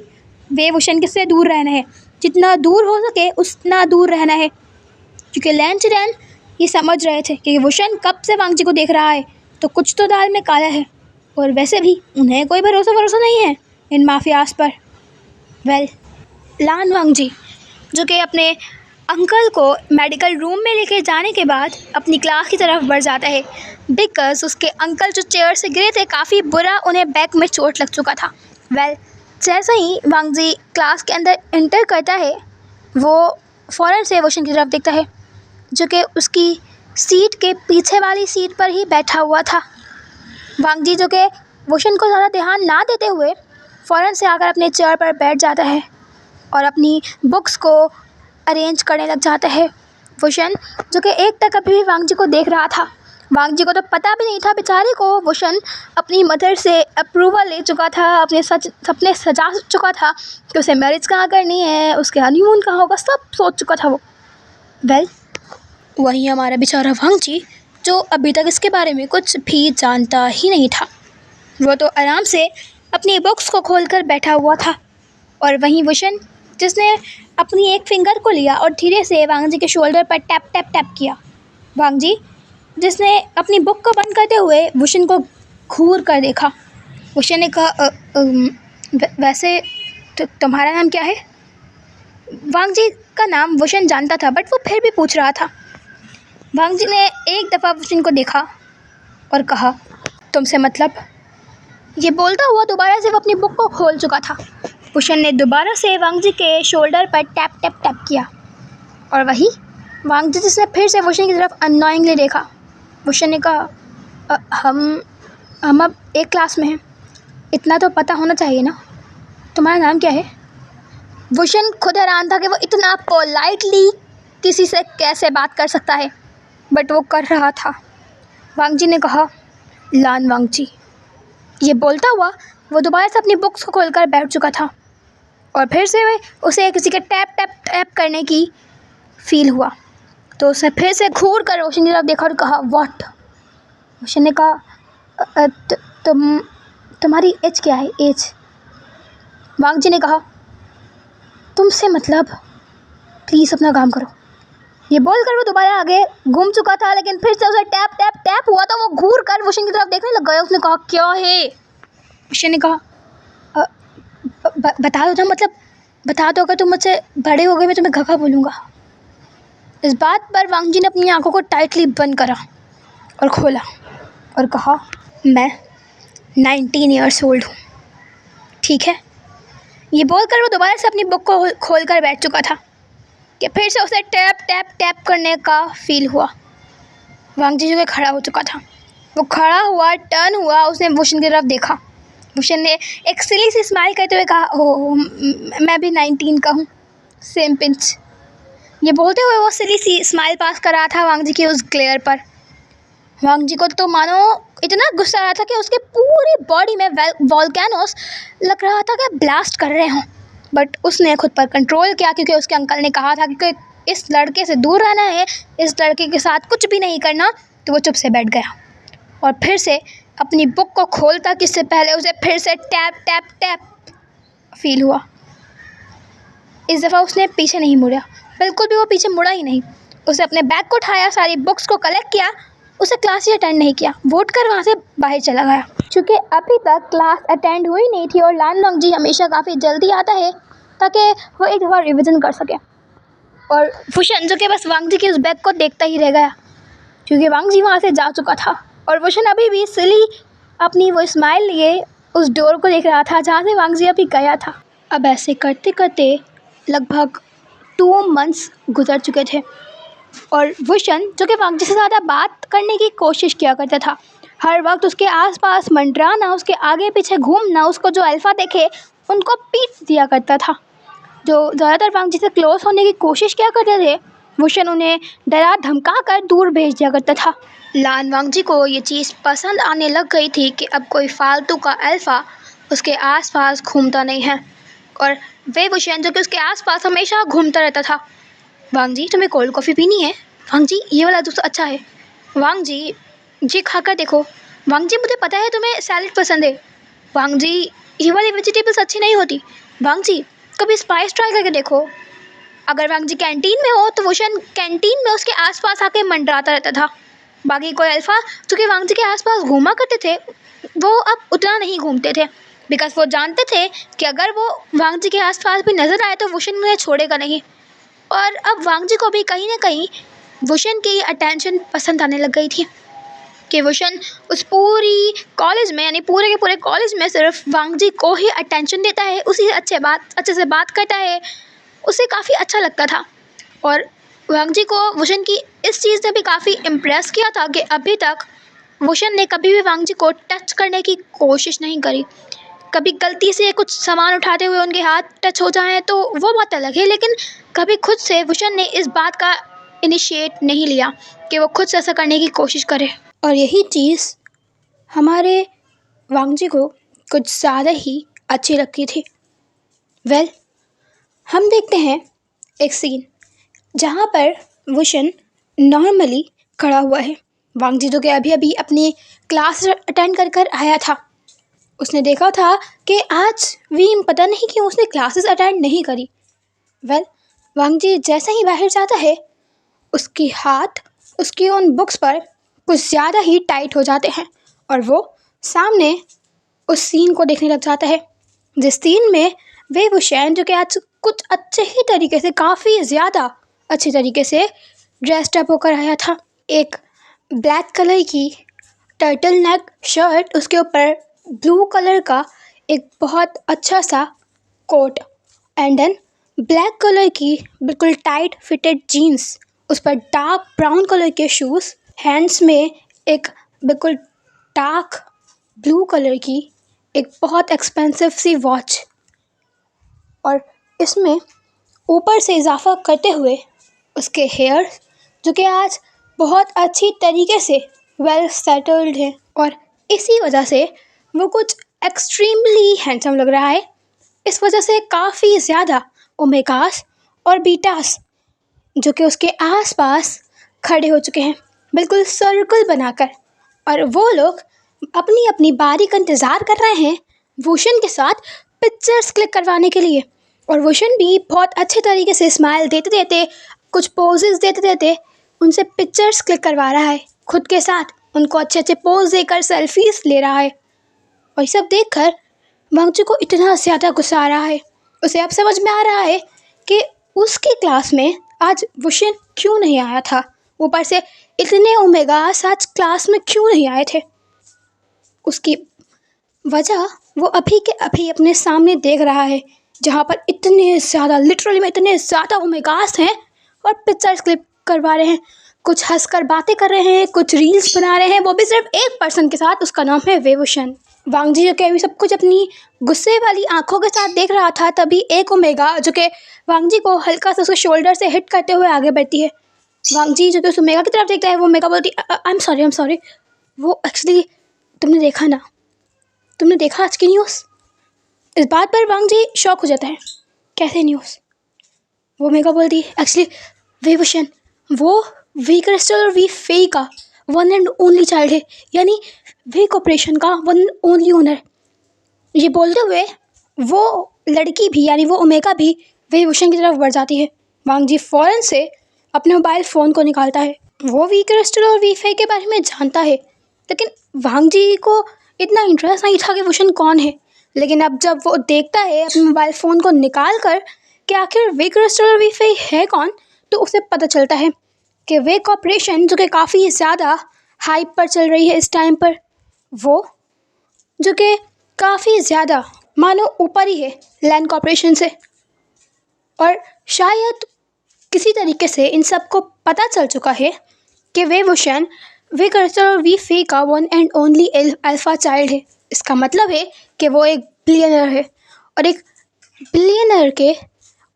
वे वुशन से दूर रहना है, जितना दूर हो सके उतना दूर रहना है, क्योंकि लैन चिरैन ये समझ रहे थे कि वुशन कब से वांग जी को देख रहा है तो कुछ तो दाल में काला है। और वैसे भी उन्हें कोई भरोसा नहीं है इन माफियाज पर। लान वांग जी जो कि अपने अंकल को मेडिकल रूम में लेके जाने के बाद अपनी क्लास की तरफ बढ़ जाता है, बिकॉज उसके अंकल जो चेयर से गिरे थे काफ़ी बुरा उन्हें बैक में चोट लग चुका था। जैसे ही वांग जी क्लास के अंदर एंटर करता है, वो फ़ौरन से वुशन की तरफ देखता है जो कि उसकी सीट के पीछे वाली सीट पर ही बैठा हुआ था। वांग जी जो कि वुशन को ज़्यादा ध्यान ना देते हुए फ़ौरन से आकर अपने चेयर पर बैठ जाता है और अपनी बुक्स को अरेंज करने लग जाता है। वुशन जो कि एक तक अभी भी वांग जी को देख रहा था। वांग जी को तो पता भी नहीं था बेचारे को, वुशन अपनी मदर से अप्रूवल ले चुका था, अपने सपने सजा चुका था कि उसे मैरिज कहाँ करनी है, उसके हनीमून कहाँ होगा, सब सोच चुका था वो। वहीं हमारा बेचारा वांग जी जो अभी तक इसके बारे में कुछ भी जानता ही नहीं था, वो तो आराम से अपनी बुक्स को खोलकर बैठा हुआ था। और वहीं वुशन जिसने अपनी एक फिंगर को लिया और धीरे से वांग जी के शोल्डर पर टैप टैप टैप किया। वांग जी जिसने अपनी बुक को बंद करते हुए वुशन को घूर कर देखा। वुशन ने कहा, वैसे तुम्हारा नाम क्या है? वांग जी का नाम वुशन जानता था, बट वो फिर भी पूछ रहा था। वांग जी ने एक दफ़ा वुशन को देखा और कहा, तुमसे मतलब? ये बोलता हुआ दोबारा से वो अपनी बुक को खोल चुका था। वुशन ने दोबारा से वांग जी के शोल्डर पर टैप टैप टैप किया और वही वांग जी जिसने फिर से वुशन की तरफ अननोइंगली देखा। वुशन ने कहा, हम अब एक क्लास में हैं, इतना तो पता होना चाहिए ना। तुम्हारा नाम क्या है? वुशन खुद हैरान था कि वो इतना पोलाइटली किसी से कैसे बात कर सकता है, बट वो कर रहा था। वांग जी ने कहा, लान वांग जी। ये बोलता हुआ वो दोबारा से अपनी बुक्स को खोलकर बैठ चुका था और फिर से उसे किसी के टैप टैप टैप करने की फील हुआ, तो उसे फिर से घूर कर वुशन की तरफ देखा और कहा, व्हाट? वुशन ने कहा, तुम्हारी एज क्या है, एज? वांग जी ने कहा, तुमसे मतलब, प्लीज़ अपना काम करो। ये बोलकर वो दोबारा आगे घूम चुका था, लेकिन फिर से उसे टैप टैप टैप हुआ तो वो घूर कर वुशन की तरफ देखने लग गया। उसने कहा, क्या है? वुशन ने कहा, बता दो ना, मतलब बता दो, अगर तुम मुझसे बड़े हो गए मैं तुम्हें घका बोलूँगा। इस बात पर वांग जी ने अपनी आंखों को टाइटली बंद करा और खोला और कहा, मैं 19 ईयर्स ओल्ड हूँ, ठीक है? ये बोलकर वो दोबारा से अपनी बुक को खोल कर बैठ चुका था कि फिर से उसे टैप टैप टैप करने का फील हुआ। वांग जी जो कि खड़ा हो चुका था, वो खड़ा हुआ, टर्न हुआ, उसने वुशन की तरफ देखा। वुशन ने एक सिली सी स्माइल करते हुए कहा, ओह मैं भी 19 का हूँ, सेम पिंच। ये बोलते हुए वो सिली सी स्माइल पास कर रहा था वांग जी के उस ग्लेयर पर। वांग जी को तो मानो इतना गुस्सा आ रहा था कि उसके पूरी बॉडी में वोल्केनोस लग रहा था कि ब्लास्ट कर रहे हों, बट उसने खुद पर कंट्रोल किया क्योंकि उसके अंकल ने कहा था कि इस लड़के से दूर रहना है, इस लड़के के साथ कुछ भी नहीं करना, तो वो चुप से बैठ गया और फिर से अपनी बुक को खोलता कि इससे पहले उसे फिर से टैप टैप टैप फील हुआ। इस दफ़ा उसने पीछे नहीं मुड़ा, बिल्कुल भी वो पीछे मुड़ा ही नहीं। उसे अपने बैग को उठाया, सारी बुक्स को कलेक्ट किया, उसे क्लास ही अटेंड नहीं किया, वोट कर वहाँ से बाहर चला गया। चूँकि अभी तक क्लास अटेंड हुई नहीं थी और लान वांग जी हमेशा काफ़ी जल्दी आता है, ताकि वो एक दफ़ा रिविज़न कर सके। और वुशन जो कि बस वांग जी के उस बैग को देखता ही रह गया, क्योंकि वांग जी वहाँ से जा चुका था। और वुशन अभी भी सिली अपनी वो स्माइल लिए उस डोर को देख रहा था जहाँ से वांग जी अभी गया था। अब ऐसे करते करते लगभग 2 मंथ्स गुजर चुके थे और वुशन जो कि वांग जी से ज़्यादा बात करने की कोशिश किया करता था, हर वक्त उसके आसपास मंडराना, उसके आगे पीछे घूमना, उसको जो अल्फ़ा देखे उनको पीट दिया करता था। जो ज़्यादातर वांग जी से क्लोज होने की कोशिश किया करते थे, वुशन उन्हें डरा धमका कर दूर भेज दिया करता था। लान वांग जी को ये चीज़ पसंद आने लग गई थी कि अब कोई फालतू का अल्फ़ा उसके आसपास घूमता नहीं है और वे वुशन जो कि उसके आसपास हमेशा घूमता रहता था। वांग जी, तुम्हें कोल्ड कॉफ़ी पीनी है? वांग जी, ये वाला जूस अच्छा है। वांग जी खाकर देखो। वांग जी, मुझे पता है तुम्हें सैलेड पसंद है। वांग जी, ये वाली वेजिटेबल्स अच्छी नहीं होती। वांग जी, कभी स्पाइस ट्राई करके देखो। अगर वांग जी कैंटीन में हो तो वुशन कैंटीन में उसके आसपास आके मंडराता रहता था। बाकी कोई अल्फ़ा जो कि वांग जी के आसपास घूमा करते थे, वो अब उतना नहीं घूमते थे, बिकॉज वो जानते थे कि अगर वो वांग जी के आसपास भी नज़र आए तो वुशन उन्हें छोड़ेगा नहीं। और अब वांग जी को भी कहीं ना कहीं वुशन की अटेंशन पसंद आने लग गई थी कि वुशन उस पूरी कॉलेज में, यानी पूरे के पूरे कॉलेज में सिर्फ वांग जी को ही अटेंशन देता है, उसी से अच्छे से बात करता है, उसे काफ़ी अच्छा लगता था। और वांग जी को वुशन की इस चीज़ ने भी काफ़ी इम्प्रेस किया था कि अभी तक वुशन ने कभी भी वांग जी को टच करने की कोशिश नहीं करी। कभी गलती से कुछ सामान उठाते हुए उनके हाथ टच हो जाएं तो वो बात अलग है, लेकिन कभी खुद से वुशन ने इस बात का इनिशिएट नहीं लिया कि वो खुद से ऐसा करने की कोशिश करे। और यही चीज़ हमारे वांग जी को कुछ ज़्यादा ही अच्छी लगती थी। वेल, हम देखते हैं एक सीन जहाँ पर वुशन नॉर्मली खड़ा हुआ है। वांग जी जो कि अभी अभी अपनी क्लास अटेंड कर आया था, उसने देखा था कि आज वीम पता नहीं क्यों उसने क्लासेस अटेंड नहीं करी। वेल, वांग जी जैसे ही बाहर जाता है, उसके हाथ उसकी उन बुक्स पर कुछ ज़्यादा ही टाइट हो जाते हैं और वो सामने उस सीन को देखने लग जाता है, जिस सीन में वे वुशन जो कि आज कुछ अच्छे ही तरीके से, काफ़ी ज़्यादा अच्छे तरीके से ड्रेस्ड अप होकर आया था। एक ब्लैक कलर की टर्टल नेक शर्ट, उसके ऊपर ब्लू कलर का एक बहुत अच्छा सा coat and then black colour की बिल्कुल टाइट फिटेड जीन्स, उस पर डार्क ब्राउन कलर के शूज़, हैंड्स में एक बिल्कुल डार्क ब्लू कलर की एक बहुत एक्सपेंसिव सी वॉच, और इसमें ऊपर से इजाफा करते हुए उसके हेयर जो कि आज बहुत अच्छी तरीके से वेल सेटल्ड हैं और इसी वजह से वो कुछ एक्सट्रीमली हैंडसम लग रहा है। इस वजह से काफ़ी ज़्यादा ओमेगास और बीटास जो कि उसके आसपास खड़े हो चुके हैं, बिल्कुल सर्कल बनाकर, और वो लोग अपनी अपनी बारी का इंतज़ार कर रहे हैं वुशन के साथ पिक्चर्स क्लिक करवाने के लिए। और वुशन भी बहुत अच्छे तरीके से स्माइल देते देते, कुछ पोजेस देते देते उनसे पिक्चर्स क्लिक करवा रहा है खुद के साथ, उनको अच्छे अच्छे पोज देकर सेल्फीज ले रहा है। और ये सब देखकर वांग जी को इतना ज़्यादा गुस्सा आ रहा है। उसे अब समझ में आ रहा है कि उसकी क्लास में आज वुशन क्यों नहीं आया था, ऊपर से इतने ओमेगास आज क्लास में क्यों नहीं आए थे। उसकी वजह वो अभी के अभी अपने सामने देख रहा है, जहाँ पर इतने ज़्यादा, लिटरली में इतने ज़्यादा ओमेगास हैं और पिक्चर्स क्लिक करवा रहे हैं, कुछ हंसकर बातें कर रहे हैं, कुछ रील्स बना रहे हैं, वो भी सिर्फ एक पर्सन के साथ, उसका नाम है वे वुशन। वांग जी जो कि अभी सब कुछ अपनी गुस्से वाली आंखों के साथ देख रहा था, तभी एक ओमेगा जो कि वांग जी को हल्का सा उसके शोल्डर से हिट करते हुए आगे बढ़ती है। वांग जी जो कि उस ओमेगा की तरफ देखता है, वो ओमेगा बोलती आई एम सॉरी। वो एक्चुअली तुमने देखा आज की न्यूज़? इस बात पर वांग जी शॉक हो जाता है, कैसे न्यूज़? वो ओमेगा बोलती एक्चुअली वे वुशन वो वी क्रिस्टल और वी फे का वन एंड ओनली चाइल्ड है, यानी वे कॉर्पोरेशन का वन एंड ओनली ओनर। ये बोलते हुए वो लड़की भी, यानी वो ओमेगा भी वे वुशन की तरफ बढ़ जाती है। वांग जी फ़ौरन से अपने मोबाइल फ़ोन को निकालता है। वो वी क्रिस्टल और वी फे के बारे में जानता है, लेकिन वांग जी को इतना इंटरेस्ट नहीं था कि वुशन कौन है। लेकिन अब जब वो देखता है अपने मोबाइल फ़ोन को निकाल कर कि आखिर वे क्रिस्टल वी फे है कौन, तो उसे पता चलता है कि वे कॉर्पोरेशन जो कि काफ़ी ज़्यादा हाइप पर चल रही है इस टाइम पर, वो जो कि काफ़ी ज़्यादा मानो ऊपर ही है लैंड कॉर्पोरेशन से। और शायद किसी तरीके से इन सबको पता चल चुका है कि वे वुशन वे क्रिस्टल और वी फे का one and only alpha child है। इसका मतलब है कि वो एक बिलियनर है, और एक बिलियनर के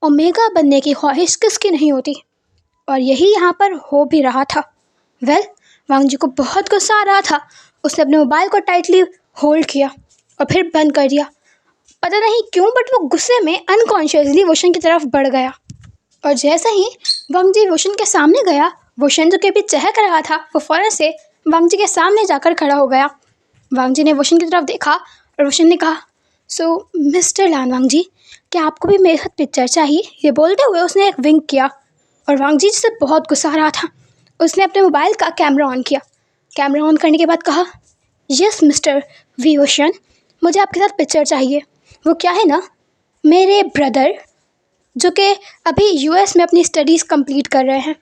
ओमेगा बनने की ख्वाहिश किसकी नहीं होती, और यही यहाँ पर हो भी रहा था। वांग जी को बहुत गुस्सा आ रहा था। उसने अपने मोबाइल को टाइटली होल्ड किया और फिर बंद कर दिया। पता नहीं क्यों, बट वो गुस्से में अनकॉन्शियसली वोशन की तरफ बढ़ गया। और जैसे ही वांग जी वोशन के सामने गया, वोशन जो कि अभी चहक रहा था, वो फौरन से वांग जी के सामने जाकर खड़ा हो गया। वांग जी ने वोशन की तरफ देखा और वोशन ने कहा, सो मिस्टर लान वांग जी, क्या आपको भी मेरे साथ पिक्चर चाहिए? ये बोलते हुए उसने एक विंक किया, और वांग जी जिससे बहुत गुस्सा आ रहा था, उसने अपने मोबाइल का कैमरा ऑन किया। कैमरा ऑन करने के बाद कहा, यस मिस्टर वी वोशन, मुझे आपके साथ पिक्चर चाहिए। वो क्या है ना, मेरे ब्रदर जो कि अभी यूएस में अपनी स्टडीज़ कंप्लीट कर रहे हैं।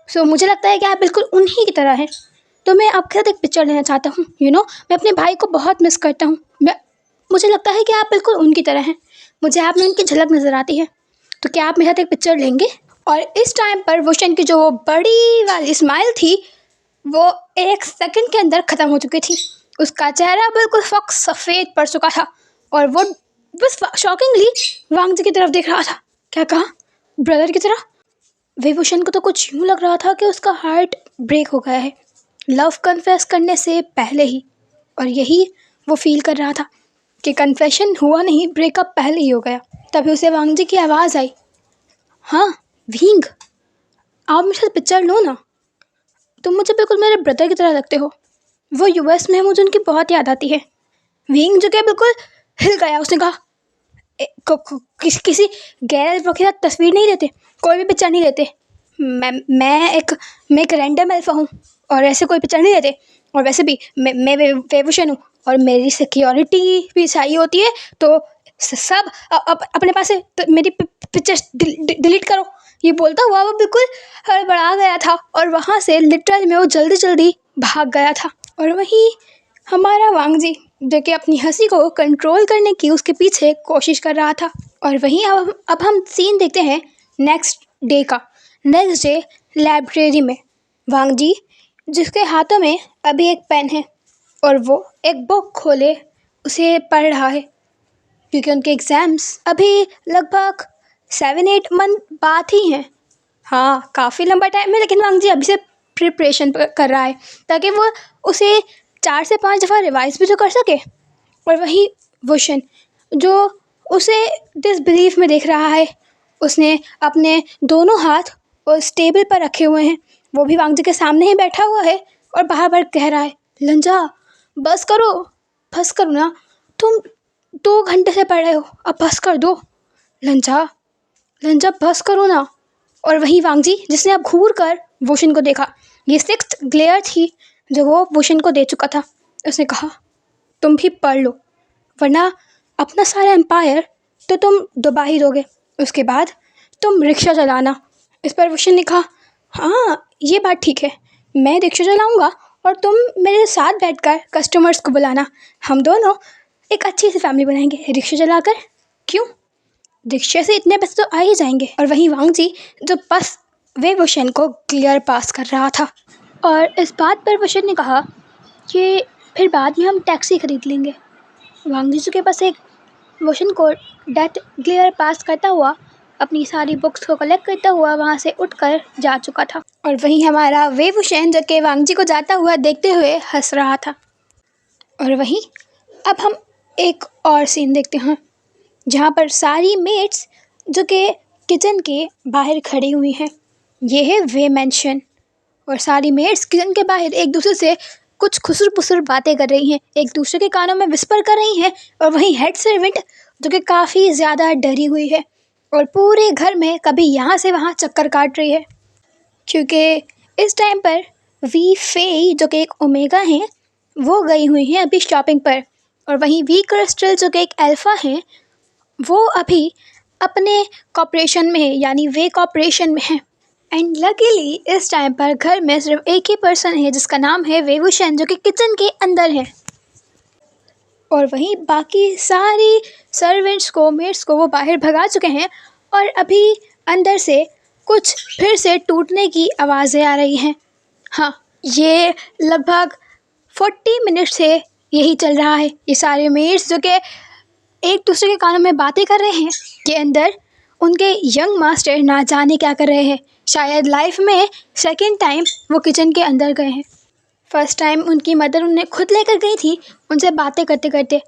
सो मुझे लगता है कि आप बिल्कुल उन्हीं की तरह हैं, तो मैं आपके साथ एक पिक्चर लेना चाहता हूँ। मैं अपने भाई को बहुत मिस करता हूँ। मुझे लगता है कि आप बिल्कुल उनकी तरह हैं, मुझे आप में उनकी झलक नज़र आती है। तो क्या आप मेरे साथ एक पिक्चर लेंगे? और इस टाइम पर वोशन की जो वो बड़ी वाली स्माइल थी, वो 1 सेकंड के अंदर ख़त्म हो चुकी थी। उसका चेहरा बिल्कुल सफ़ेद पड़ चुका था, और वो बस शॉकिंगली वांग जी की तरफ देख रहा था। क्या कहा? ब्रदर की तरह? विभूषण को तो कुछ यूँ लग रहा था कि उसका हार्ट ब्रेक हो गया है लव कन्फेस करने से पहले ही। और यही वो फील कर रहा था कि कन्फेशन हुआ नहीं, ब्रेकअप पहले ही हो गया। तभी उसे वांग जी की आवाज़ आई, हाँ विंग, आप मेरे साथ पिक्चर लो ना, तुम मुझे बिल्कुल मेरे ब्रदर की तरह लगते हो। वो यूएस में है, मुझे उनकी बहुत याद आती है। विंग जो कि बिल्कुल हिल गया। उसने कहा, किसी गैर के साथ तस्वीर नहीं लेते, कोई भी पिक्चर नहीं लेते। मैं एक रैंडम अल्फा हूँ, और ऐसे कोई पिक्चर नहीं लेते। और वैसे भी मैं वेवुशन हूँ, और मेरी सिक्योरिटी भी चाहिए होती है, तो सब अपने पास से तो मेरी पिक्चर्स डिलीट करो। ये बोलता हुआ वो बिल्कुल हड़बड़ा गया था, और वहाँ से लिटरल में वो जल्दी जल्दी भाग गया था। और वहीं हमारा वांग जी जो कि अपनी हंसी को कंट्रोल करने की उसके पीछे कोशिश कर रहा था। और वहीं अब हम सीन देखते हैं नेक्स्ट डे लाइब्रेरी में। वांग जी जिसके हाथों में अभी एक पेन है, और वो एक बुक खोले उसे पढ़ रहा है, क्योंकि उनके एग्ज़ाम्स अभी लगभग 7-8 मंथ बाद ही हैं। हाँ, काफ़ी लंबा टाइम है, लेकिन वांग जी अभी से प्रिपरेशन कर रहा है, ताकि वो उसे 4 से 5 दफ़ा रिवाइज भी तो कर सके। और वही वोशन जो उसे डिसबिलीफ में देख रहा है, उसने अपने दोनों हाथ उस टेबल पर रखे हुए हैं। वो भी वांग जी के सामने ही बैठा हुआ है, और बार कह रहा है, लंजा बस करो, बस करो ना, तुम 2 घंटे से पढ़ रहे हो, अब बस कर दो। लंजा लंजा बस करो ना। और वही वांग जी जिसने अब घूर कर वोशन को देखा, ये 6th ग्लेयर थी जो वो वोशन को दे चुका था। उसने कहा, तुम भी पढ़ लो, वरना अपना सारा एम्पायर तो तुम दबा ही दोगे। उसके बाद तुम रिक्शा चलाना। इस पर वोशन ने कहा, हाँ ये बात ठीक है, मैं रिक्शा चलाऊँगा, और तुम मेरे साथ बैठकर कस्टमर्स को बुलाना। हम दोनों एक अच्छी सी फैमिली बनाएंगे रिक्शा चलाकर। क्यों, रिक्शे से इतने पैसे तो आ ही जाएंगे। और वहीं वांग जी जो बस वे वोशन को क्लियर पास कर रहा था। और इस बात पर वोशन ने कहा कि फिर बाद में हम टैक्सी खरीद लेंगे। वांग जी के पास एक वोशन को डेथ क्लियर पास करता हुआ, अपनी सारी बुक्स को कलेक्ट करता हुआ वहाँ से उठकर जा चुका था। और वहीं हमारा वे वोशन जो कि वांग जी को जाता हुआ देखते हुए हंस रहा था। और वहीं अब हम एक और सीन देखते हैं, जहाँ पर सारी मेट्स जो कि किचन के बाहर खड़ी हुई हैं। ये है वे मैंशन, और सारी मेट्स किचन के बाहर एक दूसरे से कुछ खुसर पुसर बातें कर रही हैं, एक दूसरे के कानों में विस्पर कर रही हैं। और वहीं हेड सर्वेंट जो कि काफ़ी ज़्यादा डरी हुई है, और पूरे घर में कभी यहाँ से वहाँ चक्कर काट रही है, क्योंकि इस टाइम पर वी फे जो कि एक ओमेगा हैं, वो गई हुई हैं अभी शॉपिंग पर। और वहीं वी क्रिस्टल जो कि एक अल्फ़ा है, वो अभी अपने कॉर्पोरेशन में है, यानी वे कॉर्पोरेशन में है। एंड लकीली इस टाइम पर घर में सिर्फ एक ही पर्सन है जिसका नाम है वेवुशन, जो कि किचन के अंदर है। और वहीं बाकी सारी सर्वेंट्स को, मेड्स को वो बाहर भगा चुके हैं और अभी अंदर से कुछ फिर से टूटने की आवाज़ें आ रही हैं। हाँ, ये लगभग 40 मिनट से यही चल रहा है। ये सारे मेड्स जो कि एक दूसरे के कानों में बातें कर रहे हैं कि अंदर उनके यंग मास्टर ना जाने क्या कर रहे हैं। शायद लाइफ में सेकंड टाइम वो किचन के अंदर गए हैं। फर्स्ट टाइम उनकी मदर उन्हें खुद लेकर गई थी उनसे बातें करते करते,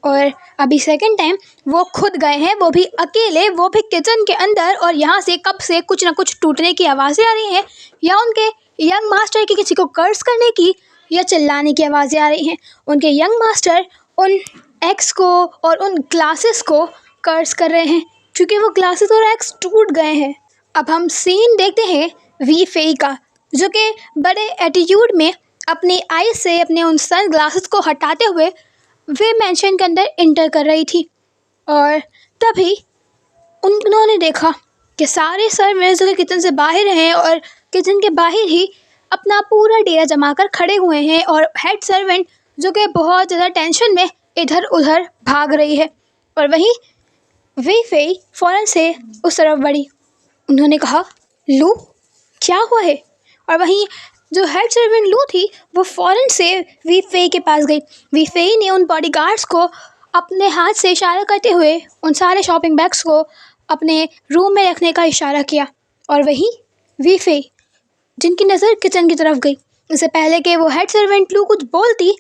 और अभी सेकंड टाइम वो खुद गए हैं, वो भी अकेले, वो भी किचन के अंदर। और यहाँ से कब से कुछ ना कुछ टूटने की आवाज़ें आ रही हैं, या उनके यंग मास्टर की किसी को कर्ज करने की या चिल्लाने की आवाज़ें आ रही हैं। उनके यंग मास्टर उन एक्स को और उन ग्लासेस को कर्ज कर रहे हैं क्योंकि वो ग्लासेस और एक्स टूट गए हैं। अब हम सीन देखते हैं वी फेई का, जो कि बड़े एटीट्यूड में अपनी आई से अपने उन सन ग्लासेस को हटाते हुए वे मैंशन के अंदर इंटर कर रही थी। और तभी उन्होंने देखा कि सारे सर्वेंट्स जो कि किचन से बाहर हैं और किचन के बाहर ही अपना पूरा डेरा जमा कर खड़े हुए हैं, और हेड सर्वेंट जो कि बहुत ज़्यादा टेंशन में इधर उधर भाग रही है। और वहीं वी फेई फ़ौरन से उस तरफ बढ़ी। उन्होंने कहा, लू, क्या हुआ है? और वहीं जो हेड सर्वेंट लू थी वो फ़ौरन से वी फेई के पास गई। वी फेई ने उन बॉडीगार्ड्स को अपने हाथ से इशारा करते हुए उन सारे शॉपिंग बैग्स को अपने रूम में रखने का इशारा किया। और वहीं वी फेई, जिनकी नज़र किचन की तरफ गई, इससे पहले कि वो हेड सर्वेंट लू कुछ बोलती,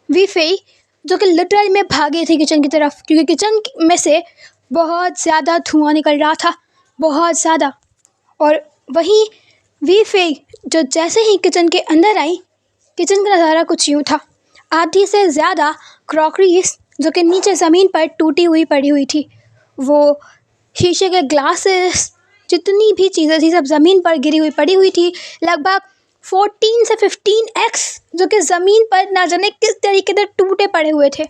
वी फेई जो कि लिटरली में भागी थी किचन की तरफ, क्योंकि किचन में से बहुत ज़्यादा धुआं निकल रहा था, बहुत ज़्यादा। और वहीं वी फेई जो जैसे ही किचन के अंदर आई, किचन का नज़ारा कुछ यूँ था। आधी से ज़्यादा क्रॉकरीज जो कि नीचे ज़मीन पर टूटी हुई पड़ी हुई थी, वो शीशे के ग्लासेस, जितनी भी चीज़ें थी सब ज़मीन पर गिरी हुई पड़ी हुई थी। लगभग 14 से 15x जो कि ज़मीन पर ना जाने किस तरीके से टूटे पड़े हुए थे।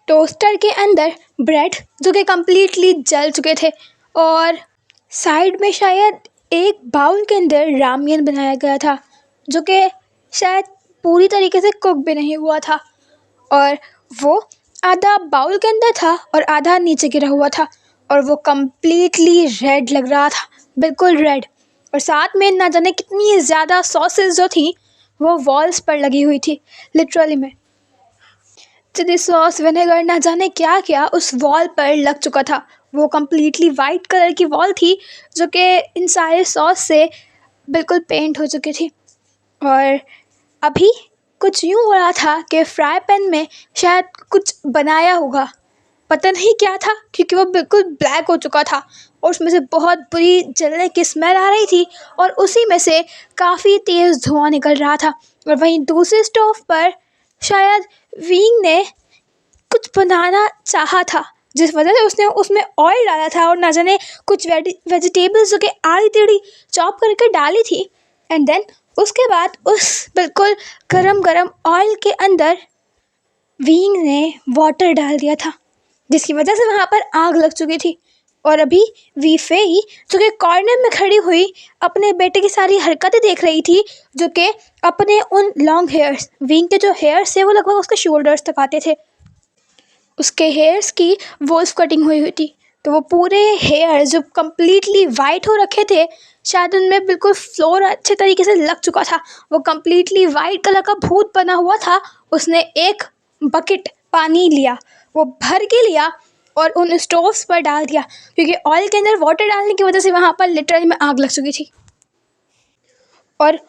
टोस्टर के अंदर ब्रेड जो कि कम्प्लीटली जल चुके थे, और साइड में शायद एक बाउल के अंदर रामेन बनाया गया था जो कि शायद पूरी तरीके से कुक भी नहीं हुआ था, और वो आधा बाउल के अंदर था और आधा नीचे गिरा हुआ था, और वो कम्प्लीटली रेड लग रहा था, बिल्कुल रेड। और साथ में ना जाने कितनी ज़्यादा सॉसेस जो थी वो वॉल्स पर लगी हुई थी, लिटरली में चिली सॉस, विनेगर, ना जाने क्या क्या उस वॉल पर लग चुका था। वो कम्प्लीटली वाइट कलर की वॉल थी जो कि इन सारे सॉस से बिल्कुल पेंट हो चुकी थी। और अभी कुछ यूँ हो रहा था कि फ्राई पैन में शायद कुछ बनाया होगा, पता नहीं क्या था, क्योंकि वो बिल्कुल ब्लैक हो चुका था और उसमें से बहुत बुरी जलने की स्मेल आ रही थी, और उसी में से काफ़ी तेज़ धुआं निकल रहा था। और वहीं दूसरे स्टोव पर शायद विंग ने कुछ बनाना चाहा था, जिस वजह से उसने उसमें ऑयल डाला था, और ना जाने कुछ वेजिटेबल्स जो कि आड़ी टेढ़ी चॉप करके डाली थी। एंड देन उसके बाद उस बिल्कुल गरम गरम ऑयल के अंदर विंग ने वाटर डाल दिया था, जिसकी वजह से वहाँ पर आग लग चुकी थी। और अभी वी फेई जो कि कॉर्नर में खड़ी हुई अपने बेटे की सारी हरकतें देख रही थी, जो कि अपने उन लॉन्ग हेयर्स, विंग के जो हेयर्स थे वो लगभग उसके शोल्डर्स तक आते थे, उसके हेयर्स की वोल्फ कटिंग हुई हुई थी। तो वो पूरे हेयर जो कम्प्लीटली वाइट हो रखे थे, शायद उनमें बिल्कुल फ्लोर अच्छे तरीके से लग चुका था, वो कम्प्लीटली वाइट कलर का भूत बना हुआ था। उसने एक बकेट पानी लिया, वो भर के लिया और उन स्टोव्स पर डाल दिया, क्योंकि ऑयल के अंदर वाटर डालने की वजह से वहाँ पर लिटरली में आग लग चुकी थी। और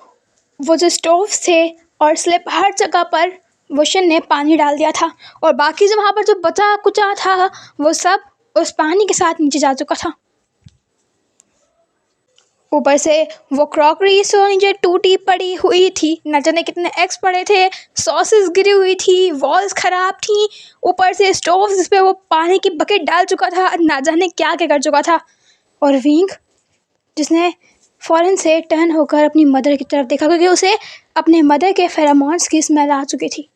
वो जो स्टोव्स थे और स्लिप हर जगह पर वोशन ने पानी डाल दिया था, और बाकी जो वहाँ पर जो बचा कुचा था वो सब उस पानी के साथ नीचे जा चुका था। ऊपर से वो क्रॉकरी सो नीचे टूटी पड़ी हुई थी, न जाने कितने एक्स पड़े थे, सॉसेस गिरी हुई थी, वॉल्स ख़राब थी, ऊपर से स्टोव जिस पे वो पानी की बकेट डाल चुका था, ना जाने क्या क्या कर चुका था। और विंग जिसने फ़ौरन से टर्न होकर अपनी मदर की तरफ देखा, क्योंकि उसे अपने मदर के फेरोमोन्स की स्मेल आ चुकी थी।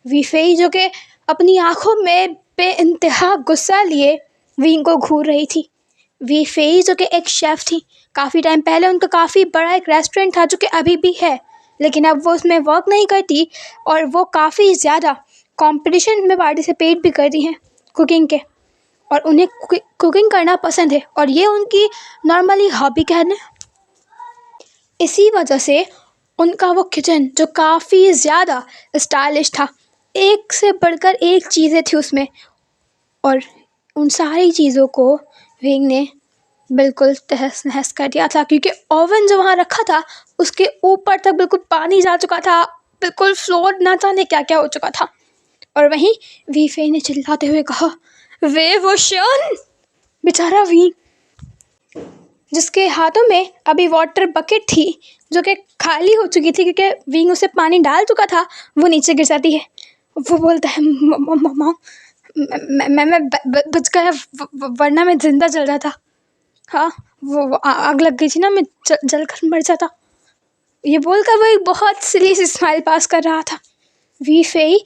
वी फेई जो कि अपनी आंखों में बेइंतहा गुस्सा लिए विंग को घूर रही थी। वी फेई जो कि एक शेफ़ थी, काफ़ी टाइम पहले उनका काफ़ी बड़ा एक रेस्टोरेंट था जो कि अभी भी है, लेकिन अब वो उसमें वर्क नहीं करती और वो काफ़ी ज़्यादा कंपटीशन में पार्टिसिपेट भी करती हैं कुकिंग के, और उन्हें कुकिंग करना पसंद है और ये उनकी नॉर्मली हॉबी कह लें। इसी वजह से उनका वो किचन जो काफ़ी ज़्यादा स्टाइलिश था, एक से बढ़कर एक चीज़ें थी उसमें, और उन सारी चीज़ों को विंग ने बिल्कुल तहस नहस कर दिया था, क्योंकि ओवन जो वहाँ रखा था उसके ऊपर तक बिल्कुल पानी जा चुका था, बिल्कुल फ्लोर ना जाने क्या क्या हो चुका था। और वहीं वी फे ने चिल्लाते हुए कहा, वे वो शन। बेचारा वी, जिसके हाथों में अभी वाटर बकेट थी जो कि खाली हो चुकी थी क्योंकि विंग उसे पानी डाल चुका था, वो नीचे गिर जाती है। वो बोलता है, मॉम मैं बच गया, वरना मैं जिंदा जल रहा था। हाँ, वो आग लग गई थी ना, मैं जल कर मर जाता। ये बोलकर वो एक बहुत सिली सी स्माइल पास कर रहा था। वी फेई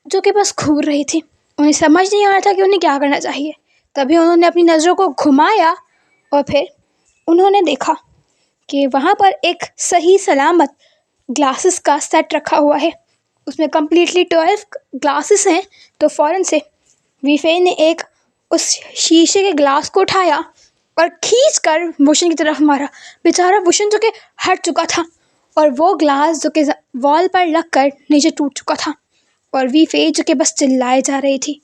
जो कि बस घूर रही थी, उन्हें समझ नहीं आ रहा था कि उन्हें क्या करना चाहिए। तभी उन्होंने अपनी नज़रों को घुमाया और फिर उन्होंने देखा कि वहाँ पर एक सही सलामत ग्लासेस का सेट रखा हुआ है, उसमें कम्प्लीटली 12 ग्लासेस हैं। तो फ़ौरन से वीफे ने एक उस शीशे के ग्लास को उठाया और खींच कर वुशन की तरफ मारा। बेचारा वुशन जो कि हट चुका था और वो ग्लास जो कि वॉल पर लग कर नीचे टूट चुका था, और वीफे जो कि बस चिल्लाए जा रही थी,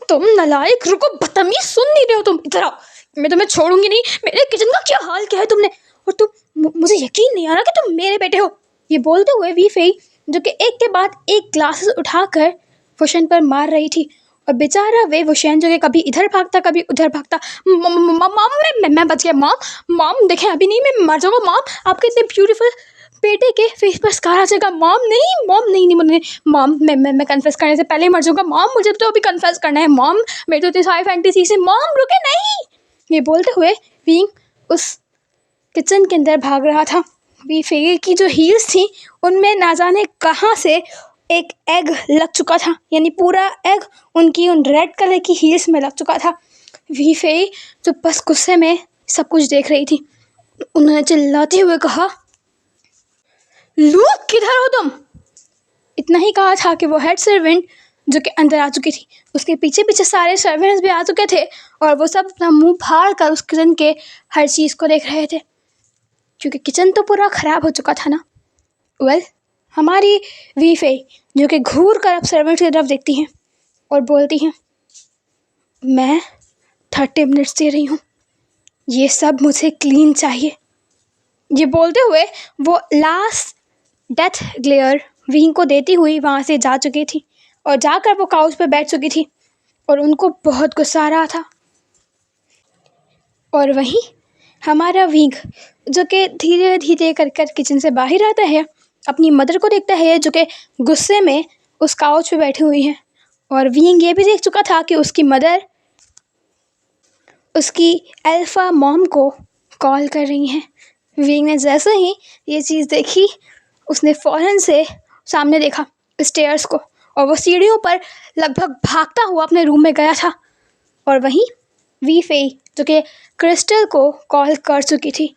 तुम नालायक, रुको, बदतमीज, सुन नहीं रहे हो तुम, इधर आओ, मैं तुम्हें छोड़ूंगी नहीं। मेरे किचन का क्या हाल किया है तुमने, और तुम, मुझे यकीन नहीं आ रहा कि तुम मेरे बेटे हो। ये बोलते हुए वी फेई जो कि एक के बाद एक ग्लासेस उठाकर वुशन पर मार रही थी, और बेचारा वे वुशन जो कि कभी इधर भागता कभी उधर भागता। मॉम, मैं बच गया मॉम, मॉम देखें, अभी नहीं, मैं मर जाऊंगा मॉम, आपके इतने ब्यूटीफुल बेटे के फेस पर स्कार आ जाएगा। मॉम नहीं, मॉम नहीं, मॉम, मैं कन्फेस करने से पहले ही मर जाऊंगा मॉम, मुझे तो अभी कन्फेस करना है मॉम, मेरी तो इतनी सारी फैंटेसी से। मॉम रुके नहीं। ये बोलते हुए विंग उस किचन के अंदर भाग रहा था। वी फेई की जो हील्स थी उनमें ना जाने कहाँ से एक एग लग चुका था, यानी पूरा एग उनकी उन रेड कलर की हील्स में लग चुका था। वी फेई जो बस गुस्से में सब कुछ देख रही थी, उन्होंने चिल्लाते हुए कहा, लूक, किधर हो तुम। इतना ही कहा था कि वो हेड सर्वेंट जो कि अंदर आ चुकी थी, उसके पीछे पीछे सारे सर्वेंट्स भी आ चुके थे, और वो सब अपना मुंह फाड़ कर उस किचन के हर चीज़ को देख रहे थे, क्योंकि किचन तो पूरा ख़राब हो चुका था ना। वेल, हमारी वी फे जो कि घूर कर अब सर्वेंट की तरफ देखती हैं और बोलती हैं, मैं 30 मिनट्स दे रही हूँ, ये सब मुझे क्लीन चाहिए। ये बोलते हुए वो लास्ट डेथ ग्लेयर विंग को देती हुई वहाँ से जा चुकी थी, और जाकर वो काउच पर बैठ चुकी थी, और उनको बहुत गुस्सा आ रहा था। और वहीं हमारा विंग जो कि धीरे धीरे कर कर किचन से बाहर आता है, अपनी मदर को देखता है जो कि गुस्से में उस काउच पे बैठी हुई है, और विंग ये भी देख चुका था कि उसकी मदर उसकी अल्फ़ा मॉम को कॉल कर रही हैं। विंग ने जैसे ही ये चीज़ देखी, उसने फ़ौरन से सामने देखा स्टेयर्स को, और वो सीढ़ियों पर लगभग भागता हुआ अपने रूम में गया था। और वहीं वी फेई जो कि क्रिस्टल को कॉल कर चुकी थी,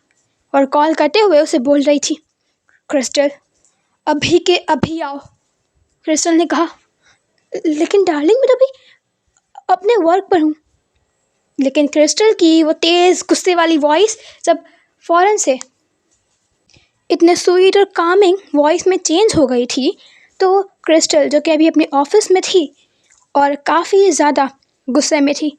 और कॉल करते हुए उसे बोल रही थी, क्रिस्टल, अभी के अभी आओ। क्रिस्टल ने कहा, लेकिन डार्लिंग, मैं तो अभी अपने वर्क पर हूँ। लेकिन क्रिस्टल की वो तेज़ गुस्से वाली वॉइस जब फ़ौरन से इतने स्वीट और कामिंग वॉइस में चेंज हो गई थी, तो क्रिस्टल जो कि अभी अपने ऑफिस में थी और काफ़ी ज़्यादा गुस्से में थी,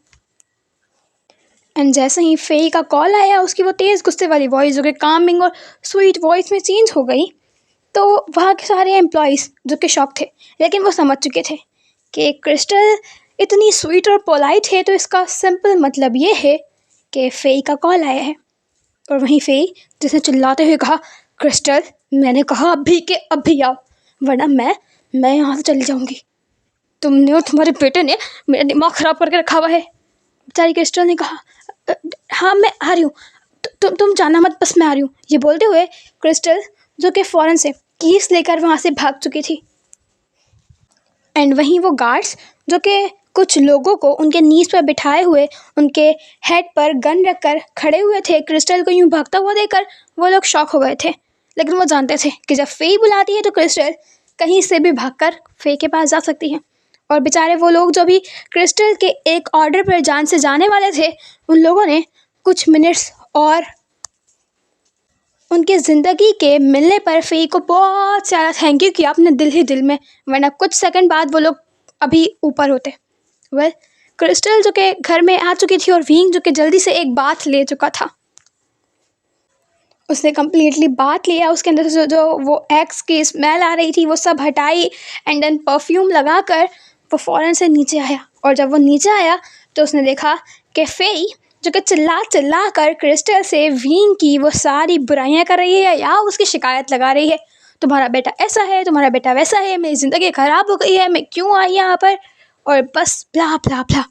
एंड जैसे ही फेई का कॉल आया, उसकी वो तेज़ गुस्से वाली वॉइस जो कि कामिंग और स्वीट वॉइस में चेंज हो गई, तो वहाँ के सारे एम्प्लॉयज़ जो कि शॉक थे, लेकिन वो समझ चुके थे कि क्रिस्टल इतनी स्वीट और पोलाइट है, तो इसका सिंपल मतलब ये है कि फेई का कॉल आया है। और वहीं फेई जिसने चिल्लाते हुए कहा, क्रिस्टल, मैंने कहा अभी के अभी आओ, वरना मैं यहाँ से चली जाऊँगी। तुमने और तुम्हारे बेटे ने मेरा दिमाग ख़राब करके रखा हुआ है। बेचारी क्रिस्टल ने कहा, हाँ मैं आ रही हूँ, तुम जाना मत, बस मैं आ रही हूँ। ये बोलते हुए क्रिस्टल जो कि फ़ौरन से कीस लेकर वहाँ से भाग चुकी थी। एंड वहीं वो गार्ड्स जो कि कुछ लोगों को उनके नीज पर बिठाए हुए उनके हेड पर गन रखकर खड़े हुए थे, क्रिस्टल को यूं भागता हुआ देखकर वो लोग शॉक हो गए थे। लेकिन वो जानते थे कि जब फेई बुलाती है तो क्रिस्टल कहीं से भी भागकर फेई के पास जा सकती है। और बेचारे वो लोग जो भी क्रिस्टल के एक ऑर्डर पर जान से जाने वाले थे, उन लोगों ने कुछ मिनट्स और उनकी ज़िंदगी के मिलने पर फेई को बहुत सारा थैंक यू किया अपने दिल ही दिल में, वरना कुछ सेकंड बाद वो लोग अभी ऊपर होते। वेल, क्रिस्टल जो कि घर में आ चुकी थी और विंग जो कि जल्दी से एक बाथ ले चुका था, उसने कम्प्लीटली बाथ लिया। उसके अंदर से जो वो एग्स की स्मेल आ रही थी वो सब हटाई एंड देन परफ्यूम लगाकर वो फ़ौरन से नीचे आया। और जब वो नीचे आया तो उसने देखा कि फेई जो कि चिल्ला चिल्ला कर क्रिस्टल से विंग की वो सारी बुराइयां कर रही है या उसकी शिकायत लगा रही है। तुम्हारा बेटा ऐसा है, तुम्हारा बेटा वैसा है, मेरी ज़िंदगी ख़राब हो गई है, मैं क्यों आई यहाँ पर, और बस ब्ला ब्ला ब्ला।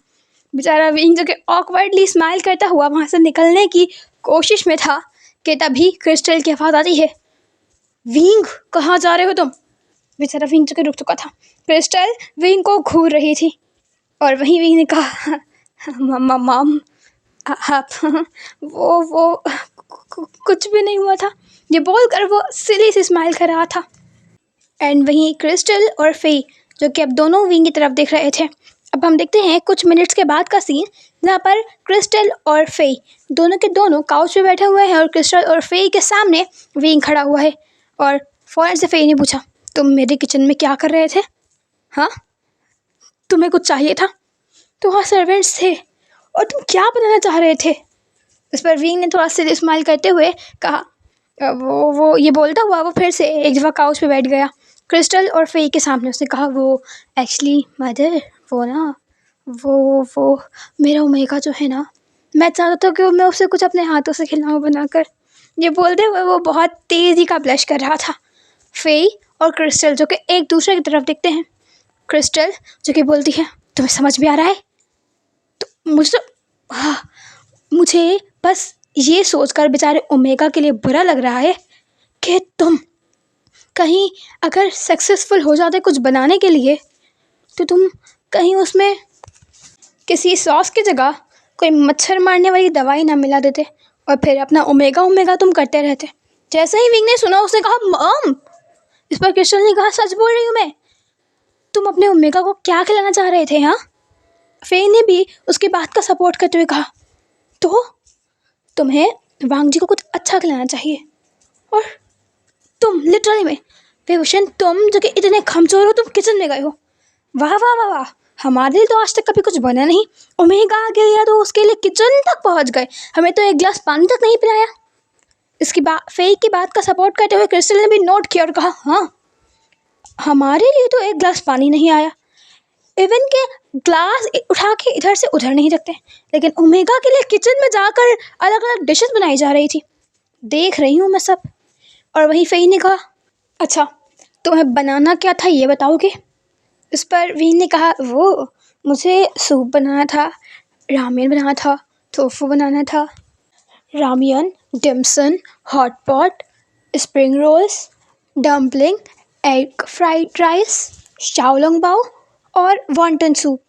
बेचारा विंग जो कि ऑकवर्डली स्माइल करता हुआ वहाँ से निकलने की कोशिश में था कि तभी क्रिस्टल की आवाज़ आती है, विंग कहाँ जा रहे हो तुम। बेचारा विंग जो कि रुक चुका था। क्रिस्टल विंग को घूर रही थी और वहीं विंग ने कहा, मम आप वो कुछ भी नहीं हुआ था, ये बोलकर वो सिली सी स्माइल कर रहा था। एंड वहीं क्रिस्टल और फेई जो कि अब दोनों विंग की तरफ देख रहे थे। अब हम देखते हैं कुछ मिनट्स के बाद का सीन, जहाँ पर क्रिस्टल और फेई दोनों के दोनों काउच पे बैठे हुए हैं और क्रिस्टल और फेई के सामने विंग खड़ा हुआ है। और फौरन से फेई ने पूछा, तुम मेरे किचन में क्या कर रहे थे? हाँ, तुम्हें कुछ चाहिए था? तो वहाँ सर्वेंट्स थे और तुम क्या बनाना चाह रहे थे? इस पर विंग ने थोड़ा सा स्माइल करते हुए कहा। वो ये बोलता हुआ वो फिर से एक जगह काउच पे बैठ गया क्रिस्टल और फेई के सामने। उसने कहा, वो एक्चुअली मदर, वो ना वो मेरा ओमेगा जो है ना, मैं चाहता था कि मैं उसे कुछ अपने हाथों से खिलाऊं बनाकर। ये बोलते हुए वो बहुत तेज़ी का ब्लश कर रहा था। फेई और क्रिस्टल जो कि एक दूसरे की तरफ देखते हैं। क्रिस्टल जो कि बोलती है, तुम्हें समझ में आ रहा है? तो मुझे बस ये सोचकर बेचारे ओमेगा के लिए बुरा लग रहा है कि तुम कहीं अगर सक्सेसफुल हो जाते कुछ बनाने के लिए, तो तुम कहीं उसमें किसी सॉस की जगह कोई मच्छर मारने वाली दवाई ना मिला देते और फिर अपना ओमेगा तुम करते रहते। जैसे ही विंग ने सुना उसने कहा, मम। इस पर क्रिस्टल ने कहा, सच बोल रही हूँ मैं, तुम अपने ओमेगा को क्या खिलाना चाह रहे थे? हाँ। फेई ने भी उसकी बात का सपोर्ट करते हुए कहा, तो तुम्हें वांग जी को कुछ अच्छा खिलाना चाहिए। और तुम लिटरली में विभूषण, तुम जो कि इतने खमचोर हो, तुम किचन में गए हो। वाह वाह वाह वाह, हमारे लिए तो आज तक कभी कुछ बना नहीं, ओमेगा आ गया तो उसके लिए किचन तक पहुंच गए, हमें तो एक गिलास पानी तक नहीं पिलाया। इसकी बात, फेई की बात का सपोर्ट करते हुए क्रिस्टल ने भी नोट किया और कहा, हाँ, हमारे लिए तो एक गिलास पानी नहीं आया, इवन के ग्लास उठा के इधर से उधर नहीं रखते, लेकिन ओमेगा के लिए किचन में जाकर अलग अलग डिशेस बनाई जा रही थी। देख रही हूँ मैं सब। और वहीं फेई ने कहा, अच्छा, तुम्हें बनाना क्या था ये बताओगे? इस पर वीन ने कहा, वो मुझे सूप बनाना था, रामेन बनाना था, टोफू बनाना था, ramen, dim sum, hot pot, spring rolls, dumpling, egg fried rice, xiaolong bao और वॉन्टन सूप।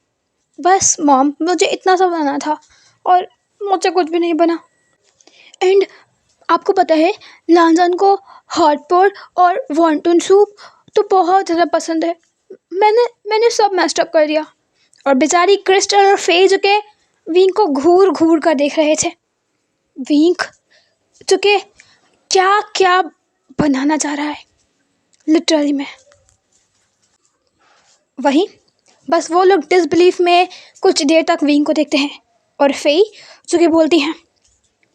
बस मॉम, मुझे इतना सब बनाना था और मुझे कुछ भी नहीं बना। एंड आपको पता है, लांजन को हॉट पॉट और वॉन्टन सूप तो बहुत ज़्यादा पसंद है। मैंने सब मेस्ड अप कर दिया। और बेचारी क्रिस्टल और फेई जो के विंग को घूर घूर कर देख रहे थे। विंग जो के क्या क्या बनाना चाह रहा है लिटरली में। वहीं बस वो लोग डिसबिलीफ में कुछ देर तक विंग को देखते हैं और फेई जो कि बोलती हैं,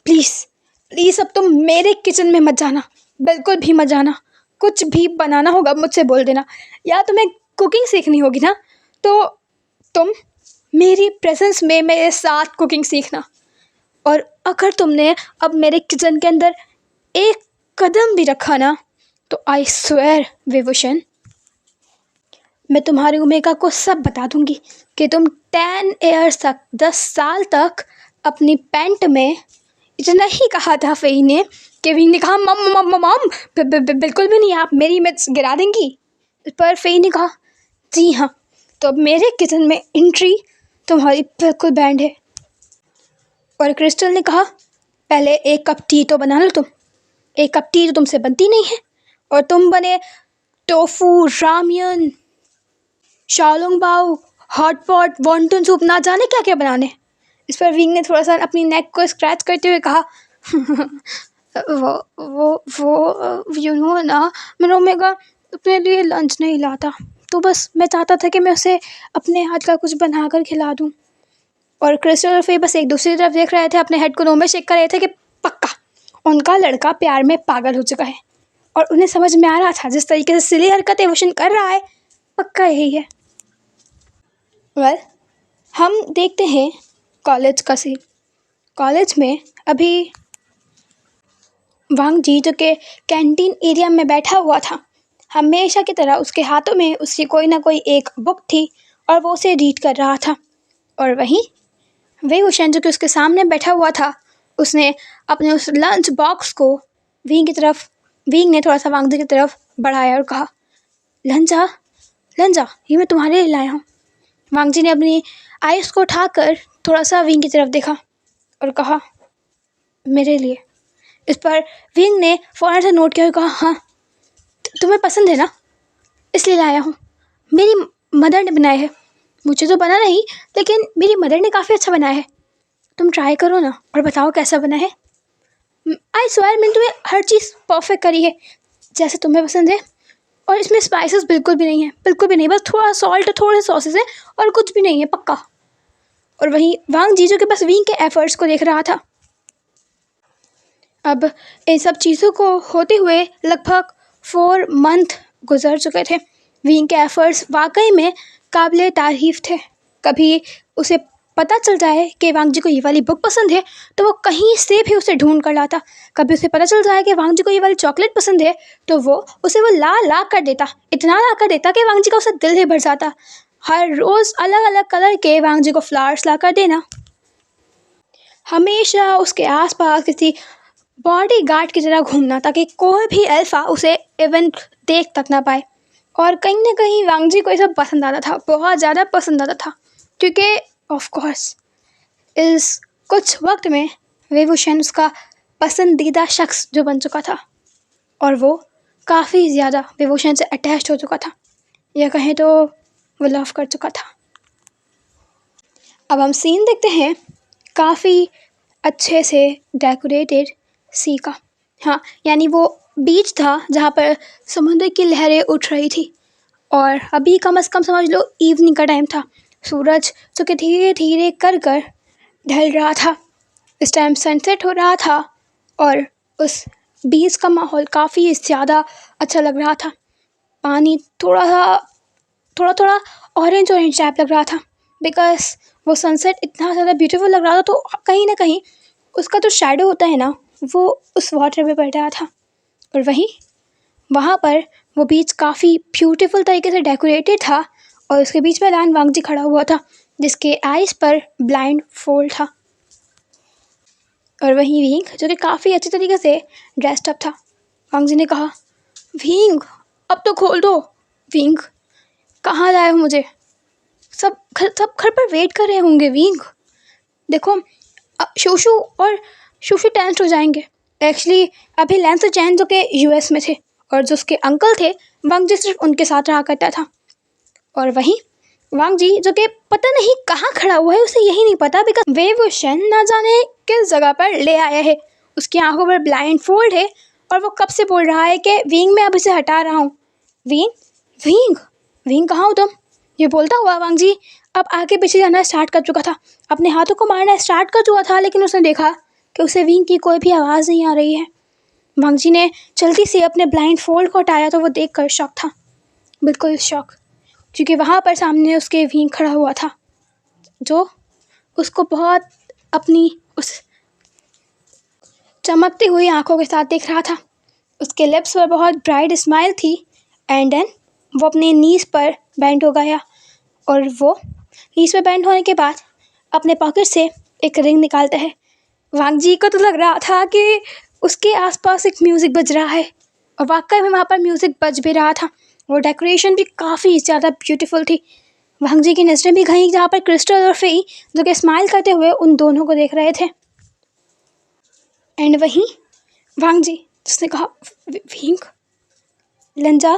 प्लीज़ अब तुम मेरे किचन में मत जाना, बिल्कुल भी मत जाना। कुछ भी बनाना होगा मुझसे बोल देना, या तुम्हें कुकिंग सीखनी होगी ना तो तुम मेरी प्रेजेंस में मेरे साथ कुकिंग सीखना। और अगर तुमने अब मेरे किचन के अंदर एक कदम भी रखा ना तो आई स्वेयर विभूषण, मैं तुम्हारे ओमेगा को सब बता दूंगी कि तुम 10 ईयर्स तक, 10 साल तक अपनी पैंट में, इतना ही कहा था फेई ने कि विंग ने कहा, मम बिल्कुल भी नहीं, आप मेरी इमेज गिरा देंगी। इस पर फेई ने कहा, जी हाँ, तो अब मेरे किचन में एंट्री तुम्हारी बिल्कुल बैंड है। और क्रिस्टल ने कहा, पहले एक कप टी तो बना लो तुम। एक कप टी तो तुमसे बनती नहीं है, और तुम बने टोफू, रामियन, शाओलोंग बाओ, हॉट पॉट, वॉन्टन सूप, ना जाने क्या क्या बनाने। इस पर विंग ने थोड़ा सा अपनी नेक को स्क्रैच करते हुए कहा, वो यू नो ना, मेरा ओमेगा अपने लिए लंच नहीं लाता, तो बस मैं चाहता था कि मैं उसे अपने हाथ का कुछ बना कर खिला दूँ। और क्रिस्टल और फे बस एक दूसरी तरफ देख रहे थे, अपने हेड को नो में शेक कर रहे थे कि पक्का उनका लड़का प्यार में पागल हो चुका है। और उन्हें समझ में आ रहा था जिस तरीके से सिली हरकतें वोशन कर रहा है, पक्का यही है। वेल, हम देखते हैं कॉलेज का सीन। कॉलेज में अभी वांग जी जो के कैंटीन एरिया में बैठा हुआ था। हमेशा की तरह उसके हाथों में उसकी कोई ना कोई एक बुक थी और वो उसे रीड कर रहा था। और वहीं वे हुशैन जो कि उसके सामने बैठा हुआ था, उसने अपने उस लंच बॉक्स को विंग ने थोड़ा सा वांग जी की तरफ बढ़ाया और कहा, लंजा लंजा, ये मैं तुम्हारे लिए लाया हूँ। वांग जी ने अपनी आइस को उठाकर थोड़ा सा विंग की तरफ देखा और कहा, मेरे लिए। इस पर विंग ने फ़ौरन से नोट किया और कहा, हाँ तुम्हें पसंद है ना, इसलिए लाया हूँ। मेरी मदर ने बनाया है, मुझे तो बना नहीं, लेकिन मेरी मदर ने काफ़ी अच्छा बनाया है। तुम ट्राई करो ना और बताओ कैसा बना है। आई स्वेयर, मैंने तुम्हें हर चीज़ परफेक्ट करी है जैसे तुम्हें पसंद है। और इसमें स्पाइसेस बिल्कुल भी नहीं है, बिल्कुल भी नहीं, बस थोड़ा सॉल्ट, थोड़े सॉसेस है और कुछ भी नहीं है, पक्का। और वहीं वांग जीजू के पास विंग के एफर्ट्स को देख रहा था। अब इन सब चीज़ों को होते हुए लगभग 4 मंथ गुजर चुके थे। विंग के एफर्ट्स वाकई में काबिले तारीफ़ थे। कभी उसे पता चल जाए कि वांग जी को ये वाली बुक पसंद है तो वो कहीं से भी उसे ढूंढ कर लाता। कभी उसे पता चल जाए कि वांग जी को ये वाली चॉकलेट पसंद है तो वो ला ला कर देता, इतना ला कर देता कि वांग जी का उसे दिल ही भर जाता। हर रोज़ अलग अलग कलर के वांग जी को फ्लावर्स ला कर देना। हमेशा उसके आसपास किसी बॉडी गार्ड की तरह घूमना ताकि कोई भी अल्फा उसे इवन देख तक ना पाए। और कहीं ना कहीं वांग जी को ये सब पसंद आता था, बहुत ज़्यादा पसंद आता था, क्योंकि ऑफ कोर्स इस कुछ वक्त में वे वुशन उसका पसंदीदा शख्स जो बन चुका था और वो काफ़ी ज़्यादा विभूषण से अटैच्ड हो चुका था, या कहें तो वो लव कर चुका था। अब हम सीन देखते हैं काफ़ी अच्छे से डेकोरेटेड सी का। हाँ, यानी वो बीच था जहाँ पर समुद्र की लहरें उठ रही थी और अभी कम से कम समझ लो इवनिंग का टाइम था। सूरज जो कि धीरे धीरे कर ढल रहा था। इस टाइम सनसेट हो रहा था और उस बीच का माहौल काफ़ी ज़्यादा अच्छा लग रहा था। पानी थोड़ा थोड़ा ऑरेंज टाइप लग रहा था, बिकॉज वो सनसेट इतना ज़्यादा ब्यूटीफुल लग रहा था। तो कहीं ना कहीं उसका जो शैडो होता है ना, वो उस वाटर पे पड़ रहा था। और वहीं वहाँ पर वो बीच काफ़ी ब्यूटीफुल तरीके से डेकोरेटेड था और उसके बीच में लान वांग जी खड़ा हुआ था जिसके आइज पर ब्लाइंड फोल्ड था। और वहीं विंग जो कि काफ़ी अच्छे तरीके से ड्रेस्ड अप था। वांग जी ने कहा, विंग अब तो खोल दो। विंग, कहाँ लाए हो मुझे? सब घर पर वेट कर रहे होंगे। विंग देखो, शूशू टेंस हो जाएंगे। एक्चुअली अभी लेंस चैन जो के यूएस में थे और जो उसके अंकल थे वांग जी सिर्फ उनके साथ रहा करता था। और वहीं वांग जी जो कि पता नहीं कहाँ खड़ा हुआ है, उसे यही नहीं पता, बिकॉज वे वो शन ना जाने किस जगह पर ले आया है। उसकी आंखों पर ब्लाइंड फोल्ड है और वो कब से बोल रहा है कि विंग मैं अब इसे हटा रहा हूँ। विंग विंग विंग कहाँ हो तुम? ये बोलता हुआ वांग जी अब आगे पीछे जाना स्टार्ट कर चुका था, अपने हाथों को मारना स्टार्ट कर चुका था, लेकिन उसने देखा कि उसे विंग की कोई भी आवाज़ नहीं आ रही है। वांग जी ने जल्दी से अपने ब्लाइंड फोल्ड को हटाया तो वो देखकर शॉक था, बिल्कुल शॉक, क्योंकि वहाँ पर सामने उसके विंग खड़ा हुआ था जो उसको बहुत अपनी उस चमकती हुई आंखों के साथ देख रहा था। उसके लिप्स पर बहुत ब्राइट स्माइल थी एंड देन वो अपने नीज़ पर बैंड हो गया और वो नीज़ पर बैंड होने के बाद अपने पॉकेट से एक रिंग निकालता है। वांग जी को तो लग रहा था कि उसके आसपास एक म्यूज़िक बज रहा है और वाकई में वहाँ पर म्यूज़िक बज भी रहा था। वो डेकोरेशन भी काफ़ी ज़्यादा ब्यूटीफुल थी। वांग जी की नज़रें भी गईं जहाँ पर क्रिस्टल और फेई जो कि स्माइल करते हुए उन दोनों को देख रहे थे। एंड वहीं वांग जी जिसने कहा, विंग, लंजा।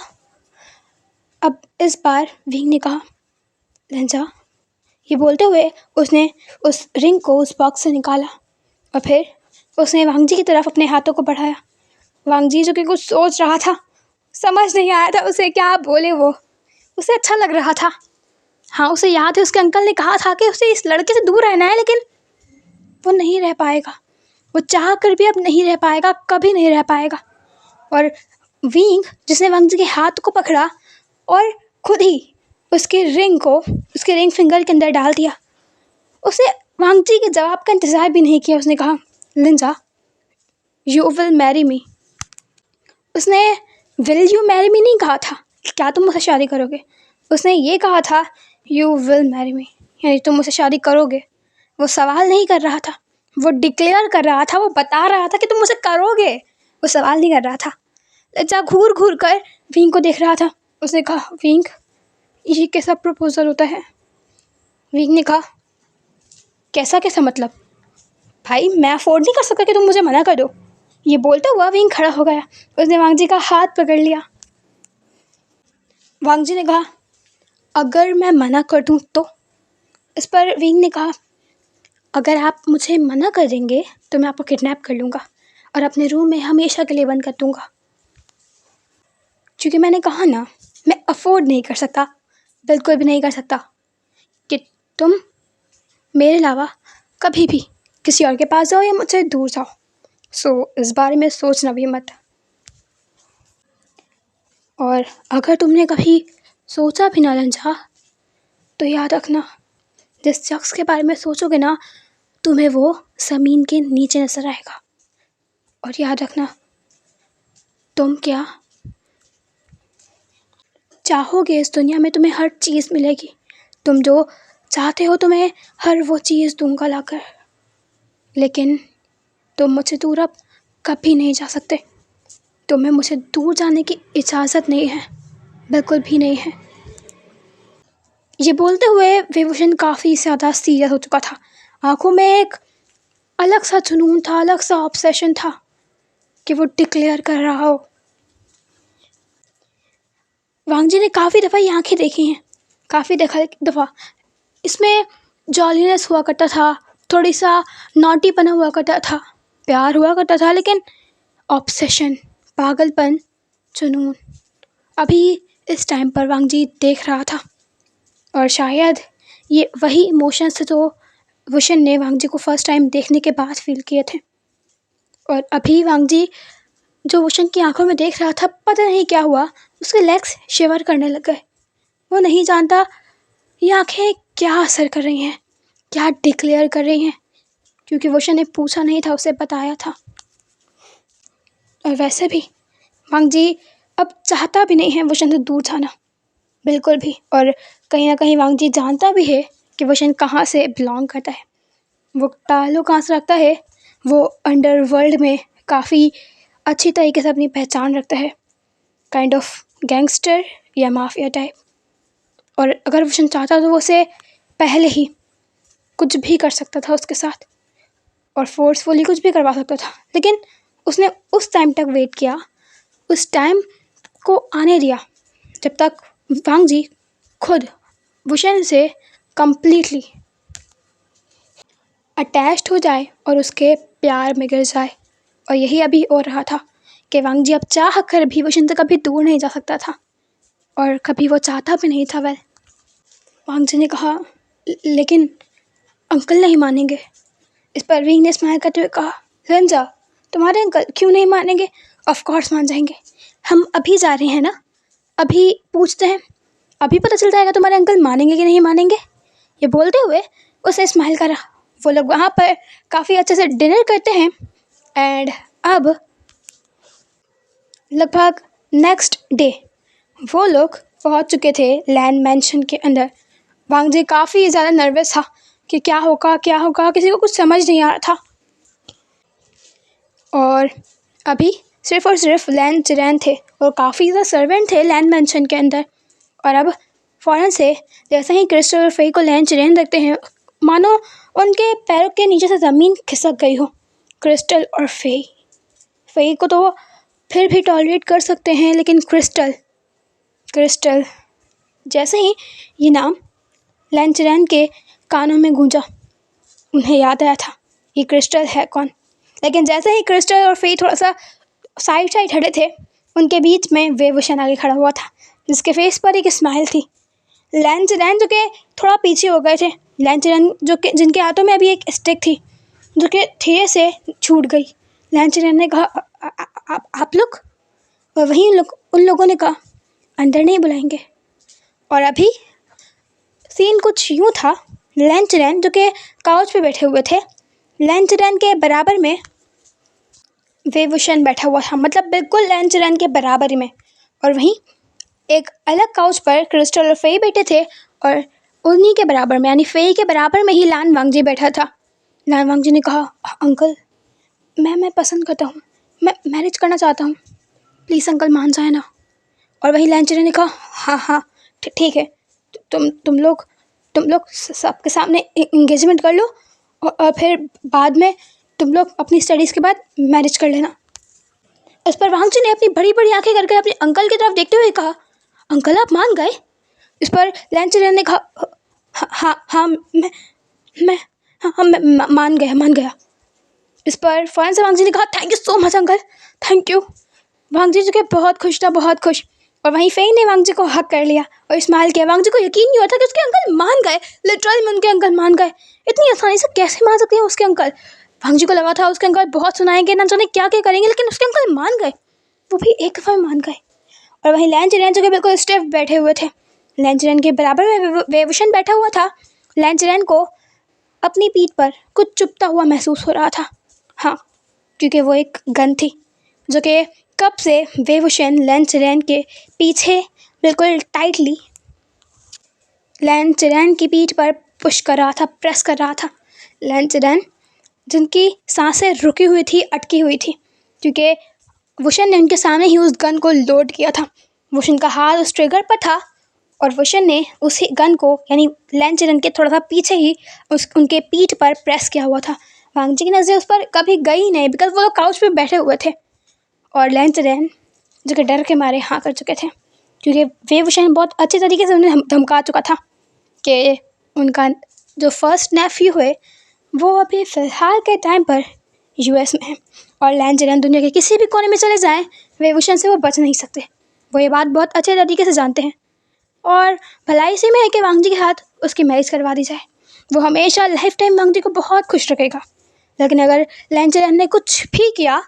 अब इस बार विंग ने कहा, लंजा। ये बोलते हुए उसने उस रिंग को उस बॉक्स से निकाला और फिर उसने वांग जी की तरफ अपने हाथों को बढ़ाया। वांग जी जो कि कुछ सोच रहा था, समझ नहीं आया था उसे क्या बोले वो। उसे अच्छा लग रहा था। हाँ, उसे याद है उसके अंकल ने कहा था कि उसे इस लड़के से दूर रहना है, लेकिन वो नहीं रह पाएगा। वो चाह कर भी अब नहीं रह पाएगा, कभी नहीं रह पाएगा। और विंग जिसने वांग जी के हाथ को पकड़ा और खुद ही उसके रिंग फिंगर के अंदर डाल दिया। उसने वांग जी के जवाब का इंतज़ार भी नहीं किया। उसने कहा, लिंजा, यू विल मैरी मी। उसने विल यू मैरी मी नहीं कहा था, क्या तुम मुझसे शादी करोगे। उसने ये कहा था, यू विल मैरी मी, यानी तुम मुझसे शादी करोगे। वो सवाल नहीं कर रहा था, वो डिक्लेयर कर रहा था, वो बता रहा था कि तुम मुझसे करोगे। वो सवाल नहीं कर रहा था। लज्जा घूर घूर कर विंग को देख रहा था। उसने कहा, विंग, ये कैसा प्रपोजल होता है। विंग ने कहा, कैसा कैसा मतलब भाई, मैं अफोर्ड नहीं कर सकता कि तुम मुझे मना कर दो। ये बोलता हुआ विंग खड़ा हो गया। उसने वांग जी का हाथ पकड़ लिया। वांग जी ने कहा, अगर मैं मना कर दूं तो। इस पर विंग ने कहा, अगर आप मुझे मना कर देंगे तो मैं आपको किडनैप कर लूँगा और अपने रूम में हमेशा के लिए बंद कर दूँगा। क्योंकि मैंने कहा ना, मैं अफोर्ड नहीं कर सकता, बिल्कुल भी नहीं कर सकता कि तुम मेरे अलावा कभी भी किसी और के पास जाओ या मुझसे दूर जाओ। सो इस बारे में सोचना भी मत। और अगर तुमने कभी सोचा भी ना लंजा, तो याद रखना, जिस शख्स के बारे में सोचोगे ना, तुम्हें वो ज़मीन के नीचे नजर आएगा। और याद रखना, तुम क्या चाहोगे इस दुनिया में तुम्हें हर चीज़ मिलेगी। तुम जो चाहते हो तुम्हें हर वो चीज़ दूंगा लाकर, लेकिन तुम मुझसे दूर अब कभी नहीं जा सकते। तुम्हें मुझसे दूर जाने की इजाज़त नहीं है, बिल्कुल भी नहीं है। ये बोलते हुए विभूषण काफ़ी ज़्यादा सीरियस हो चुका था। आंखों में एक अलग सा जुनून था, अलग सा ऑब्सेशन था कि वो डिक्लेयर कर रहा हो। वांग जी ने काफ़ी दफ़ा ये आँखें देखी हैं, काफ़ी दफ़ा इसमें जॉलीनेस हुआ करता था, थोड़ी सा नॉटीपना हुआ करता था, प्यार हुआ करता था, लेकिन ऑब्सेशन, पागलपन, जुनून, अभी इस टाइम पर वांग जी देख रहा था। और शायद ये वही इमोशंस थे जो वुशन ने वांग जी को फर्स्ट टाइम देखने के बाद फील किए थे। और अभी वांग जी जो वुशन की आंखों में देख रहा था, पता नहीं क्या हुआ, उसके लेग्स शिवर करने लग गए। वो नहीं जानता ये आंखें क्या असर कर रही हैं, क्या डिक्लेयर कर रही हैं, क्योंकि वुशन ने पूछा नहीं था, उसे बताया था। और वैसे भी वांग जी अब चाहता भी नहीं है वुशन से दूर जाना, बिल्कुल भी। और कहीं ना कहीं वांग जी जानता भी है कि वुशन कहाँ से बिलोंग करता है, वो ताल्लुक कहाँ से रखता है। वो अंडरवर्ल्ड में काफ़ी अच्छी तरीके से अपनी पहचान रखता है, काइंड ऑफ गैंगस्टर या माफिया टाइप। और अगर वुशन चाहता तो वो उसे पहले ही कुछ भी कर सकता था उसके साथ, और फोर्सफुली कुछ भी करवा सकता था, लेकिन उसने उस टाइम तक वेट किया, उस टाइम को आने दिया जब तक वांग जी खुद वुशन से कंप्लीटली अटैच्ड हो जाए और उसके प्यार में गिर जाए। और यही अभी हो रहा था कि वांग जी अब चाह कर भी वुशन से कभी दूर नहीं जा सकता था, और कभी वो चाहता भी नहीं था। वेल, वांग जी ने कहा, लेकिन अंकल नहीं मानेंगे। इस पर विंग ने स्माइल करते हुए कहा, रंजा, तुम्हारे अंकल क्यों नहीं मानेंगे, ऑफ कोर्स मान जाएंगे। हम अभी जा रहे हैं ना, अभी पूछते हैं, अभी पता चल जाएगा तुम्हारे अंकल मानेंगे कि नहीं मानेंगे। ये बोलते हुए उसने स्माइल करा। वो लोग वहाँ पर काफ़ी अच्छे से डिनर करते हैं। एंड अब लगभग नेक्स्ट डे वो लोग पहुँच चुके थे लैंड मैंशन के अंदर। वांग जी काफ़ी ज़्यादा नर्वस था कि क्या होगा क्या होगा, किसी को कुछ समझ नहीं आ रहा था। और अभी सिर्फ़ और सिर्फ लैंड चिरैन थे और काफ़ी ज़्यादा सर्वेंट थे लैंड मैंशन के अंदर। और अब फ़ौरन से जैसे ही क्रिस्टल और फेई को लैन चिरेन देखते हैं, मानो उनके पैरों के नीचे से ज़मीन खिसक गई हो। क्रिस्टल और फेई को तो वो फिर भी टॉलरेट कर सकते हैं, लेकिन क्रिस्टल जैसे ही ये नाम लैन चिरेन के कानों में गूंजा, उन्हें याद आया था ये क्रिस्टल है कौन। लेकिन जैसे ही क्रिस्टल और फेई थोड़ा सा साइड हटे थे, उनके बीच में वेवोशन आगे खड़ा हुआ था, जिसके फेस पर एक स्माइल थी। लैन चिरेन जो कि थोड़ा पीछे हो गए थे, लैन चिरेन जो कि जिनके हाथों में अभी एक स्टिक थी जो कि धीरे से छूट गई। लैन चिरेन ने कहा, आप लोग? और वहीं उन लोगों ने कहा, अंदर नहीं बुलाएंगे। और अभी सीन कुछ यूँ था, लैन चिरेन जो कि काउच पे बैठे हुए थे, लैन चिरेन के बराबर में वेवोशन बैठा हुआ था, मतलब बिल्कुल लैन चिरेन के बराबर में। और वहीं एक अलग काउच पर क्रिस्टल और फेई बैठे थे, और उन्हीं के बराबर में यानी फेई के बराबर में ही लान वांगजी बैठा था। लान वांगजी ने कहा, अंकल मैं पसंद करता हूँ, मैं मैरिज करना चाहता हूँ, प्लीज़ अंकल मान जाए ना। और वहीं लैन चिरेन ने कहा, हाँ ठीक है, तुम लोग सबके सामने इंगेजमेंट कर लो, और फिर बाद में तुम लोग अपनी स्टडीज़ के बाद मैरिज कर लेना। इस पर वांगजी ने अपनी बड़ी बड़ी आंखें करके अपने अंकल की तरफ देखते हुए कहा, अंकल आप मान गए? इस पर लैन चिरेन ने कहा, हाँ मैं मान गया। इस पर फ़ौरन से वांगजी ने कहा, thank you so much uncle, thank you. वांगजी जो कि बहुत खुश था, बहुत खुश। और वहीं फेई ने वांगजी को हक कर लिया और स्माइल किया। वांगजी को यकीन नहीं होता कि उसके अंकल मान गए, लिटरली में उनके अंकल मान गए। इतनी आसानी से कैसे मान सकते हैं उसके अंकल? वांगजी को लगा था उसके अंकल बहुत सुनाएंगे, ना जाने क्या क्या करेंगे, लेकिन उसके अंकल मान गए, वो भी एक दफ़ा में मान गए। और वहीं लैन चिरेन जो कि बिल्कुल स्टिफ बैठे हुए थे, लैन चिरेन के बराबर में वेवोशन बैठा हुआ था। लैन चिरेन को अपनी पीठ पर कुछ चुभता हुआ महसूस हो रहा था, हाँ, क्योंकि वो एक गन थी जो कि कब से वेवोशन लैन चिरेन के पीछे बिल्कुल टाइटली लैन चिरेन की पीठ पर पुश कर रहा था, प्रेस कर रहा था। लैन चिरेन जिनकी सांसें रुकी हुई थी, अटकी हुई थी, क्योंकि वुशन ने उनके सामने ही उस गन को लोड किया था। वुशन का हाथ उस ट्रिगर पर था और वुशन ने उस गन को यानी लैन चिरेन के थोड़ा सा पीछे ही उनके पीठ पर प्रेस किया हुआ था। वांगजी की नज़रें उस पर कभी गई नहीं, बिकॉज वो लोग काउच पे बैठे हुए थे। और लैन चिरेन जो कि डर के मारे हाँ कर चुके थे, क्योंकि वेवोशन बहुत अच्छे तरीके से उन्हें धमका चुका था कि उनका जो फर्स्ट नेफ्यू हुए वो अभी फ़िलहाल के टाइम पर यूएस में है, और लैन चिरेन दुनिया के किसी भी कोने में चले जाएं, वेवोशन से वो बच नहीं सकते। वो ये बात बहुत अच्छे तरीके से जानते हैं, और भलाई इसी में है कि वांगजी के साथ उसकी मैरिज करवा दी जाए। वो हमेशा लाइफ टाइम वांगजी को बहुत खुश रखेगा। लेकिन अगर लैन चिरेन ने कुछ भी किया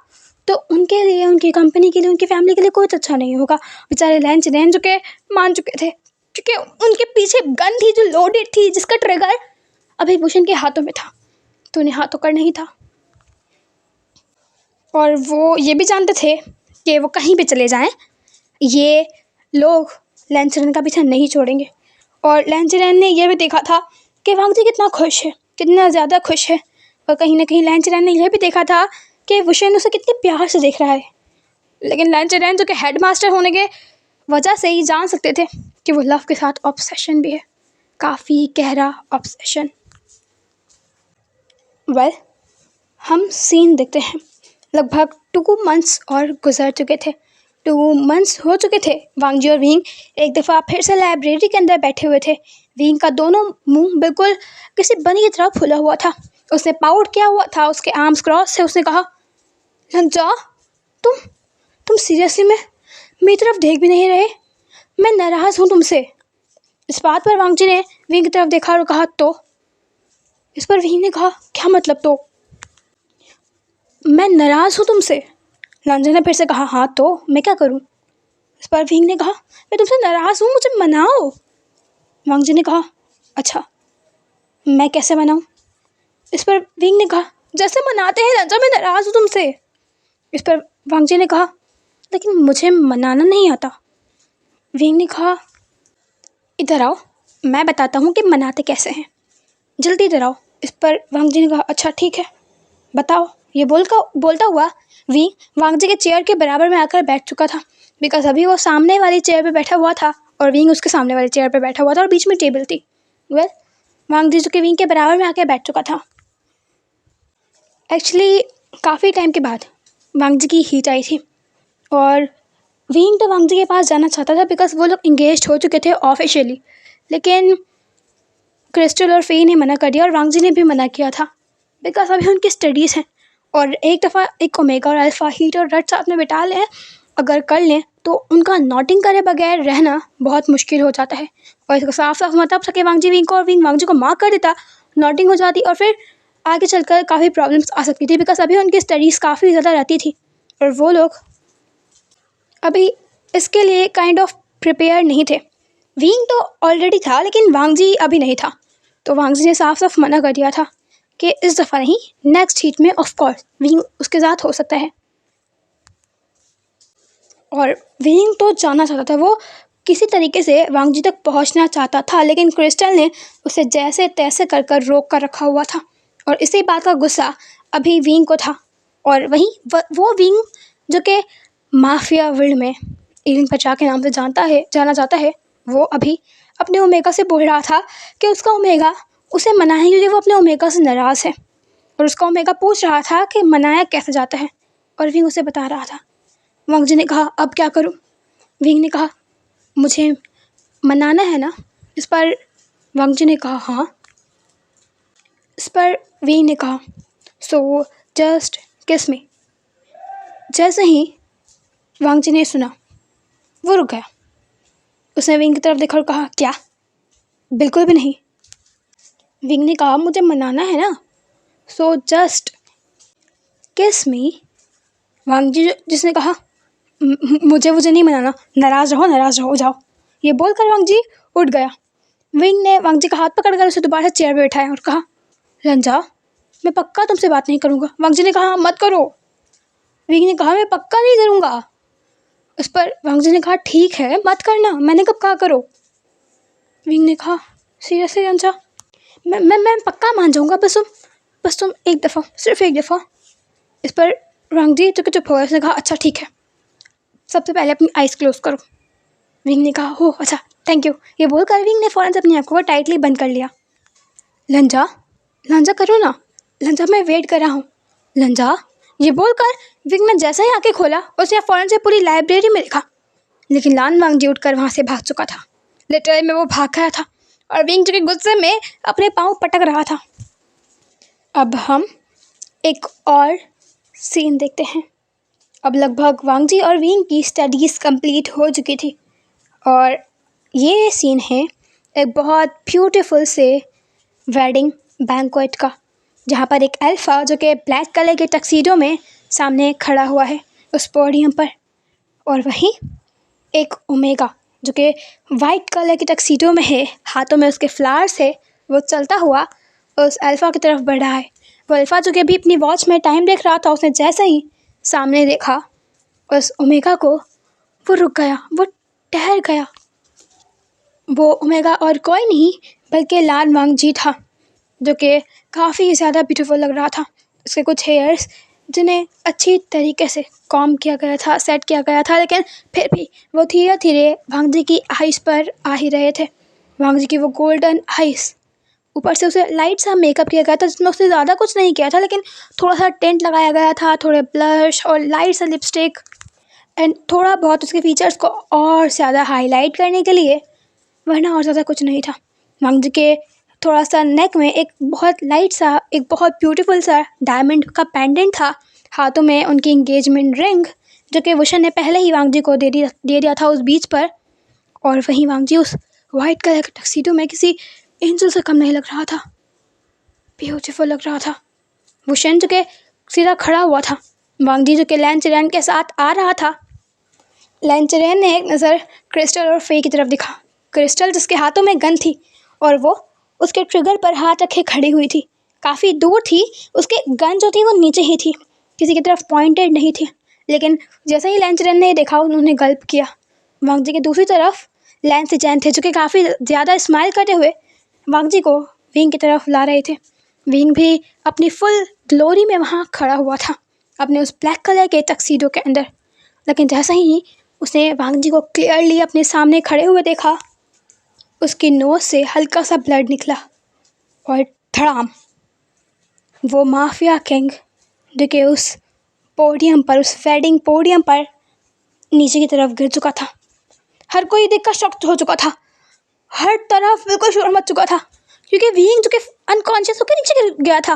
तो उनके लिए, उनकी कंपनी के लिए, उनकी फैमिली के लिए कुछ अच्छा नहीं होगा। बेचारे लैन चिरेन जो कि मान चुके थे, क्योंकि उनके पीछे गन थी जो लोडेड थी, जिसका ट्रिगर अभी वुशन के हाथों में था, तो उन्हें हाथ तो करना ही था। और वो ये भी जानते थे कि वो कहीं भी चले जाएं, ये लोग लैन चिरेन का पीछा नहीं छोड़ेंगे। और लैन चिरेन ने यह भी देखा था कि वांगजी कितना खुश है, कितना ज़्यादा खुश है। और कहीं ना कहीं लैन चिरेन ने यह भी देखा था कि वुशन उसे कितने प्यार से देख रहा है। लेकिन लैन चिरेन जो कि हेड मास्टर होने के वजह से ही जान सकते थे कि वो लव के साथ ऑब्सेशन भी है, काफ़ी गहरा ऑब्सेशन। वेल, हम सीन देखते हैं। लगभग 2 मंथ्स और गुजर चुके थे, 2 मंथ्स हो चुके थे। वांगजी और विंग एक दफ़ा फिर से लाइब्रेरी के अंदर बैठे हुए थे। विंग का दोनों मुंह बिल्कुल किसी बनी की तरह फुला हुआ था। उसने पाउट किया हुआ था, उसके आर्म्स क्रॉस थे। उसने कहा, जा, तुम सीरियसली में मेरी तरफ देख भी नहीं रहे? मैं नाराज़ हूँ तुमसे। इस बात पर वांगजी ने विंग की तरफ देखा और कहा, तो? इस पर विंग ने कहा, क्या मतलब तो? मैं नाराज़ हूँ तुमसे। लांजे ने फिर से कहा, हाँ तो मैं क्या करूँ? इस पर विंग ने कहा, मैं तुमसे नाराज़ हूँ, मुझे मनाओ। वांगजी ने कहा, अच्छा मैं कैसे मनाऊँ? इस पर विंग ने कहा, जैसे मनाते हैं लांजा, मैं नाराज़ हूँ तुमसे। इस पर वांगजी ने कहा, लेकिन मुझे मनाना नहीं आता। विंग ने कहा, इधर आओ, मैं बताता हूँ कि मनाते कैसे हैं, जल्दी इधर आओ। इस पर वांगजी ने कहा, अच्छा ठीक है, बताओ। ये बोलता हुआ विंग वांगजी के चेयर के बराबर में आकर बैठ चुका था, बिकॉज अभी वो सामने वाली चेयर पे बैठा हुआ था और विंग उसके सामने वाले चेयर पर बैठा हुआ था और बीच में टेबल थी। वेल वांग जी जो कि विंग के बराबर में आके बैठ चुका था। एक्चुअली काफ़ी टाइम के बाद वांग जी की हीट आई थी और विंग तो वांग जी के पास जाना चाहता था बिकॉज वो लोग इंगेज हो चुके थे ऑफिशियली, लेकिन क्रिस्टल और फे ने मना कर दिया और वांग जी ने भी मना किया था बिकॉज अभी उनकी स्टडीज़ हैं और एक दफ़ा एक ओमेगा और अल्फ़ा हीट और रेड साथ में बिठा लें, अगर कर लें तो उनका नोटिंग करे बगैर रहना बहुत मुश्किल हो जाता है। और इसका साफ साफ मतलब सके वांग जी विंग को और विंग वांग जी को मार कर देता, नोटिंग हो जाती और फिर आगे चलकर काफ़ी प्रॉब्लम्स आ सकती थी बिकॉज अभी उनकी स्टडीज़ काफ़ी ज़्यादा रहती थी और वो लोग अभी इसके लिए काइंड ऑफ प्रिपेयर नहीं थे। विंग तो ऑलरेडी था लेकिन वांग जी अभी नहीं था, तो वांग जी ने साफ साफ मना कर दिया था कि इस दफ़ा नहीं, नेक्स्ट हीट में ऑफ कोर्स विंग उसके साथ हो सकता है। और विंग तो जाना चाहता था, वो किसी तरीके से वांग जी तक पहुंचना चाहता था, लेकिन क्रिस्टल ने उसे जैसे तैसे कर कर रोक कर रखा हुआ था और इसी बात का गुस्सा अभी विंग को था। और वहीं वो विंग जो कि माफिया वर्ल्ड में एलियन पचा के नाम से जाना जाता है, वो अभी अपने ओमेगा से बोल रहा था कि उसका ओमेगा उसे मनाए क्योंकि वो अपने ओमेगा से नाराज़ है और उसका ओमेगा पूछ रहा था कि मनाया कैसे जाता है और विंग उसे बता रहा था। वांग जी ने कहा अब क्या करूं? विंग ने कहा मुझे मनाना है ना। इस पर वांग जी ने कहा हाँ। इस पर विंग ने कहा सो जस्ट किस मी। जैसे ही वांग जी ने सुना वो रुक गया। उसने विंग की तरफ देखा और कहा क्या? बिल्कुल भी नहीं। विंग ने कहा मुझे मनाना है ना, सो जस्ट किस मी। वांग जी जिसने कहा मुझे नहीं मनाना, नाराज़ रहो जाओ। ये बोलकर वांग जी उठ गया। विंग ने वांग जी का हाथ पकड़कर उसे दोबारा से चेयर पर बैठाया और कहा रंजा मैं पक्का तुमसे बात नहीं करूँगा। वांग जी ने कहा मत करो। विंग ने कहा मैं पक्का नहीं करूँगा। उस पर वांग जी ने कहा ठीक है मत करना, मैंने कब कहा करो। विंग ने कहा सीरियसली रंजा मैं पक्का मान जाऊँगा, बस तुम एक दफ़ा, सिर्फ एक दफ़ा। इस पर वांग जी चुप हो, उसने कहा अच्छा ठीक है, सबसे पहले अपनी आइज़ क्लोज करो। विंग ने कहा हो अच्छा थैंक यू। ये बोलकर विंग ने फ़ौरन से अपनी आंखों को टाइटली बंद कर लिया। लंजा करो ना, लंजा मैं वेट कर रहा हूँ, लंजा। ये बोलकर विंग ने जैसे ही आंखें खोला उसने फ़ौरन से पूरी लाइब्रेरी में देखा, लेकिन लान वांग जी उठकर वहाँ से भाग चुका था। लिटरली में वो भाग गया था और विंग जी के गुस्से में अपने पाँव पटक रहा था। अब हम एक और सीन देखते हैं। अब लगभग वांग जी और विंग की स्टडीज़ कंप्लीट हो चुकी थी और ये सीन है एक बहुत ब्यूटीफुल से वेडिंग बैंक्वेट का, जहाँ पर एक अल्फ़ा जो कि ब्लैक कलर के टक्सीडो में सामने खड़ा हुआ है उस पोडियम पर, और वहीं एक ओमेगा जो कि वाइट कलर के टक्सीडो में है, हाथों में उसके फ्लावर्स है, वो चलता हुआ उस अल्फ़ा की तरफ बढ़ा है। वो अल्फ़ा जो कि अभी अपनी वॉच में टाइम देख रहा था, उसने जैसे ही सामने देखा उस ओमेगा को, वो रुक गया, वो ठहर गया। वो ओमेगा और कोई नहीं बल्कि लान वांग जी था, जो कि काफ़ी ज़्यादा ब्यूटीफुल लग रहा था। उसके कुछ हेयर्स जिन्हें अच्छी तरीके से कॉम किया गया था, सेट किया गया था, लेकिन फिर भी वो धीरे धीरे वांग जी की आइज़ पर आ ही रहे थे। वांग जी की वो गोल्डन आइज़, ऊपर से उसे लाइट सा मेकअप किया गया था जिसमें उसने ज़्यादा कुछ नहीं किया था, लेकिन थोड़ा सा टेंट लगाया गया था, थोड़े ब्लश और लाइट सा लिपस्टिक एंड थोड़ा बहुत उसके फीचर्स को और ज़्यादा हाईलाइट करने के लिए, वरना और ज़्यादा कुछ नहीं था। वांग जी के थोड़ा सा नेक में एक बहुत लाइट सा, एक बहुत ब्यूटीफुल सा डायमंड का पेंडेंट था, हाथों में उनकी इंगेजमेंट रिंग जो कि वुशन ने पहले ही वांग जी को दे दिया था उस बीच पर। और वहीं वांग जी उस वाइट कलर के टक्सीडो में किसी एंजल से कम नहीं लग रहा था, ब्यूटीफुल लग रहा था। वुशन जो कि सीधा खड़ा हुआ था, वांग जी जो कि लैन चेरेन के साथ आ रहा था। लैन चेरेन ने एक नज़र क्रिस्टल और फे की तरफ दिखा। क्रिस्टल जिसके हाथों में गन थी और वो उसके ट्रिगर पर हाथ रखे खड़ी हुई थी, काफ़ी दूर थी, उसके गन जो थी वो नीचे ही थी, किसी की तरफ पॉइंटेड नहीं थी। लेकिन जैसे ही लैन चेरेन ने देखा उन्होंने गल्प किया। वांग जी की दूसरी तरफ लैन चेरेन थे जो कि काफ़ी ज़्यादा स्माइल करते हुए वांग जी को विंग की तरफ ला रहे थे। विंग भी अपनी फुल ग्लोरी में वहाँ खड़ा हुआ था, अपने उस ब्लैक कलर के टक्सीडो के अंदर। लेकिन जैसे ही उसने वांग जी को क्लियरली अपने सामने खड़े हुए देखा। उसकी नोज से हल्का सा ब्लड निकला और धड़ाम, वो माफिया किंग जो कि उस पोडियम पर, उस वेडिंग पोडियम पर नीचे की तरफ गिर चुका था। हर कोई देखकर शॉक हो चुका था। हर तरफ बिल्कुल शोर मच चुका था क्योंकि विंग जो कि अनकॉन्शियस होकर नीचे गिर गया था।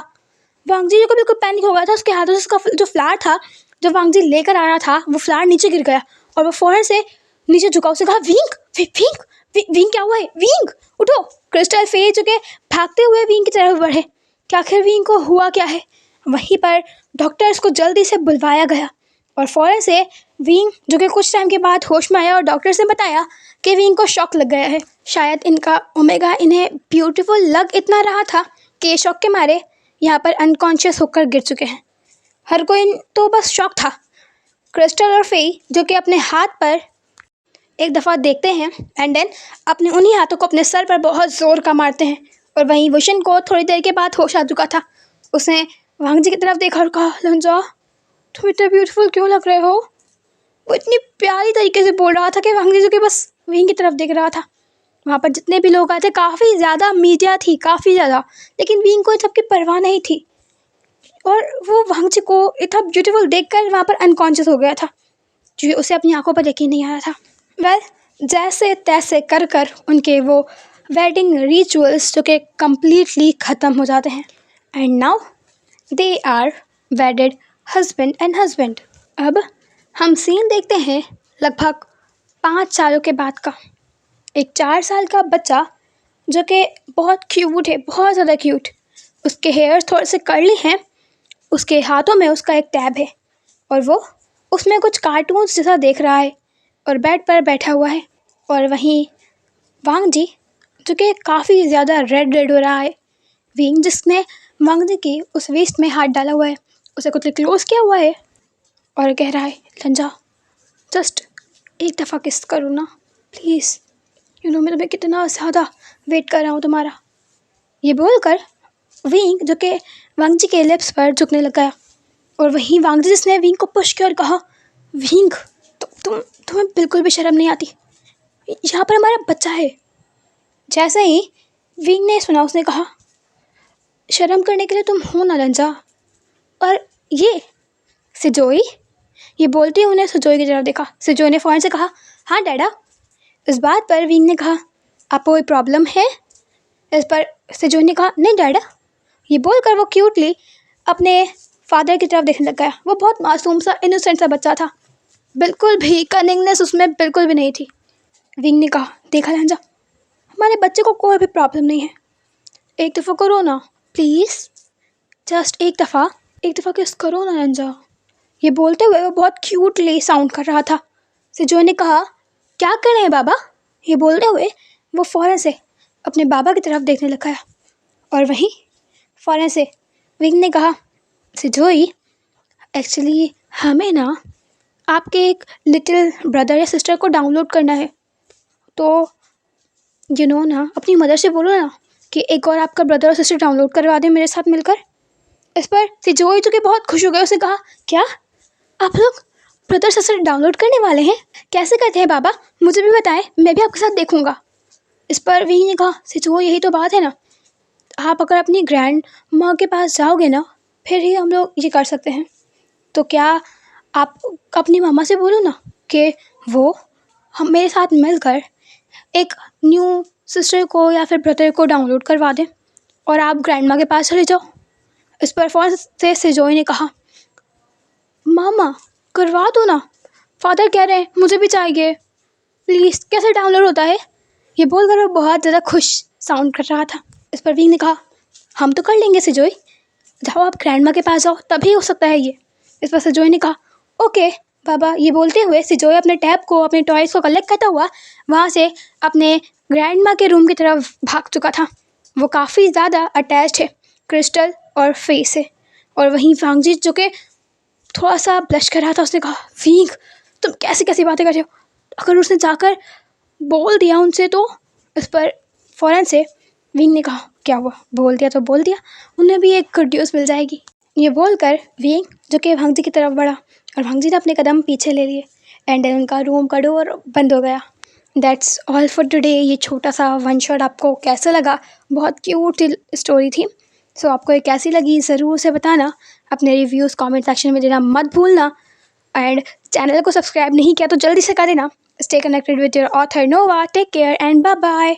वांग जी को बिल्कुल पैनिक हो गया था। उसके हाथों से उसका जो फ्लावर था, जो वांग जी लेकर आ रहा था, वो फ्लावर नीचे गिर गया और वो फौरन से नीचे झुका। उसने कहा, विंग विंग विंग क्या हुआ है? विंग उठो। क्रिस्टल फे जो कि भागते हुए विंग की तरफ बढ़े कि आखिर विंग को हुआ क्या है। वहीं पर डॉक्टर्स को जल्दी से बुलवाया गया और फ़ौरन से विंग जो कि कुछ टाइम के बाद होश में आया और डॉक्टर्स ने बताया कि विंग को शॉक लग गया है। शायद इनका ओमेगा इन्हें ब्यूटीफुल लग इतना रहा था कि ये शॉक के मारे यहाँ पर अनकॉन्शियस होकर गिर चुके हैं। हर कोई तो बस शॉक था। क्रिस्टल और फेई जो कि अपने हाथ पर एक दफ़ा देखते हैं एंड देन अपने उन्हीं हाथों को अपने सर पर बहुत ज़ोर का मारते हैं। और वहीं वुशन को थोड़ी देर के बाद होश आ चुका था। उसने वांग जी की तरफ देखा और कहा, लंजा तुम इतने ब्यूटीफुल क्यों लग रहे हो? वो इतनी प्यारी तरीके से बोल रहा था कि वांग जी जो कि बस विंग की तरफ देख रहा था। वहाँ पर जितने भी लोग आए थे, काफ़ी ज़्यादा मीडिया थी, काफ़ी ज़्यादा, लेकिन विंग को इन सबकी परवाह नहीं थी और वो वांग जी को इतना ब्यूटीफुल देखकर वहाँ पर अनकॉन्शियस हो गया था क्योंकि उसे अपनी आंखों पर यकीन नहीं आ रहा था। वेल, जैसे तैसे कर कर उनके वो वेडिंग रिचुअल्स जो कि कम्प्लीटली ख़त्म हो जाते हैं and now they are wedded husband and husband. अब हम सीन देखते हैं लगभग 5 सालों के बाद का। एक 4 साल का बच्चा जो कि बहुत क्यूट है, बहुत ज़्यादा क्यूट। उसके हेयर्स थोड़े से कर्ली हैं। उसके हाथों में उसका एक टैब है और वो उसमें कुछ कार्टून्स जैसा देख रहा है और बेड पर बैठा हुआ है। और वहीं वांग जी जो कि काफ़ी ज़्यादा रेड हो रहा है। विंग जिसने वांग जी की उस वेस्ट में हाथ डाला हुआ है, उसे कुछ क्लोज किया हुआ है और कह रहा है, लंजा जस्ट एक दफ़ा किस करो ना प्लीज़, मैं तुम्हें कितना ज़्यादा वेट कर रहा हूँ तुम्हारा। ये बोलकर विंग जो कि वांग जी के लिप्स पर झुकने लग गया और वहीं वांग जी जिसने विंग को पुश किया और कहा, विंग तुम्हें बिल्कुल भी शर्म नहीं आती? यहाँ पर हमारा बच्चा है। जैसे ही विंग ने सुना उसने कहा, शर्म करने के लिए तुम हो ना लंजा। और ये सिजोई, ये बोलते ही उन्हें सिजोई की तरफ देखा। सिजोई ने फ़ौरन से कहा, हाँ डैडा। इस बात पर विंग ने कहा, आपको कोई प्रॉब्लम है? इस पर सिजोई ने कहा, नहीं डैडा। ये बोलकर वो क्यूटली अपने फादर की तरफ देखने लग गया। वो बहुत मासूम सा, इनोसेंट सा बच्चा था, बिल्कुल भी कनिंगनेस उसमें बिल्कुल भी नहीं थी। विंग ने कहा, देखा लंजा, हमारे बच्चे को कोई भी प्रॉब्लम नहीं है, एक दफ़ा करो ना प्लीज़, जस्ट एक दफ़ा किस करो ना लंजा। ये बोलते हुए वो बहुत क्यूटली साउंड कर रहा था। सिजोई ने कहा, क्या कर रहे हैं बाबा? ये बोलते हुए वो फ़ौरन से अपने बाबा की तरफ देखने लगा और वहीं फ़ौरन से विंग ने कहा, सिजोई एक्चुअली हमें ना आपके एक लिटिल ब्रदर या सिस्टर को डाउनलोड करना है, तो ना अपनी मदर से बोलो ना कि एक और आपका ब्रदर और सिस्टर डाउनलोड करवा दें मेरे साथ मिलकर। इस पर सिजोई जो कि बहुत खुश हो गया, उसने कहा, क्या आप लोग ब्रदर सिस्टर डाउनलोड करने वाले हैं? कैसे करते हैं बाबा, मुझे भी बताएं, मैं भी आपके साथ देखूंगा। इस पर विंग ने कहा, सिजोई यही तो बात है ना, आप अगर अपनी ग्रैंड माँ के पास जाओगे ना फिर ही हम लोग ये कर सकते हैं। तो क्या आप अपनी मामा से बोलो ना कि वो हम मेरे साथ मिलकर एक न्यू सिस्टर को या फिर ब्रदर को डाउनलोड करवा दें और आप ग्रैंड माँ के पास चले जाओ। इस पर फ़ौरन से सिजोई ने कहा, मामा करवा दो ना, फादर कह रहे हैं मुझे भी चाहिए, प्लीज़ कैसे डाउनलोड होता है? ये बोलकर वो बहुत ज़्यादा खुश साउंड कर रहा था। इस पर विंग ने कहा, हम तो कर लेंगे सिजोई, जाओ आप ग्रैंड माँ के पास जाओ, तभी हो सकता है ये। इस पर सिजोई ने कहा, ओके बाबा। ये बोलते हुए सिजोई अपने टैब को, अपने टॉयज़ को कलेक्ट करता हुआ वहाँ से अपने ग्रैंड माँ के रूम की तरफ भाग चुका था। वो काफ़ी ज़्यादा अटैच्ड है क्रिस्टल और फे से। और वहीं वांग जी जो कि थोड़ा सा ब्लश कर रहा था, उसने कहा, विंग तुम कैसी कैसी बातें कर रहे हो, अगर उसने जाकर बोल दिया उनसे तो। इस पर फ़ौरन से विंग ने कहा, क्या हुआ, बोल दिया तो बोल दिया, उन्हें भी एक गुड न्यूज़ मिल जाएगी। ये बोलकर विंग जो कि वांग जी की तरफ बढ़ा और वांग जी ने अपने कदम पीछे ले लिए एंड देन उनका रूम का डोर बंद हो गया। That's all for today. ये छोटा सा वन शॉट आपको कैसा लगा? बहुत क्यूट स्टोरी थी। सो आपको ये कैसी लगी ज़रूर से बताना। अपने रिव्यूज़ कमेंट सेक्शन में देना मत भूलना। एंड चैनल को सब्सक्राइब नहीं किया तो जल्दी से कर देना। Stay connected with your author Nova. Take care and bye bye.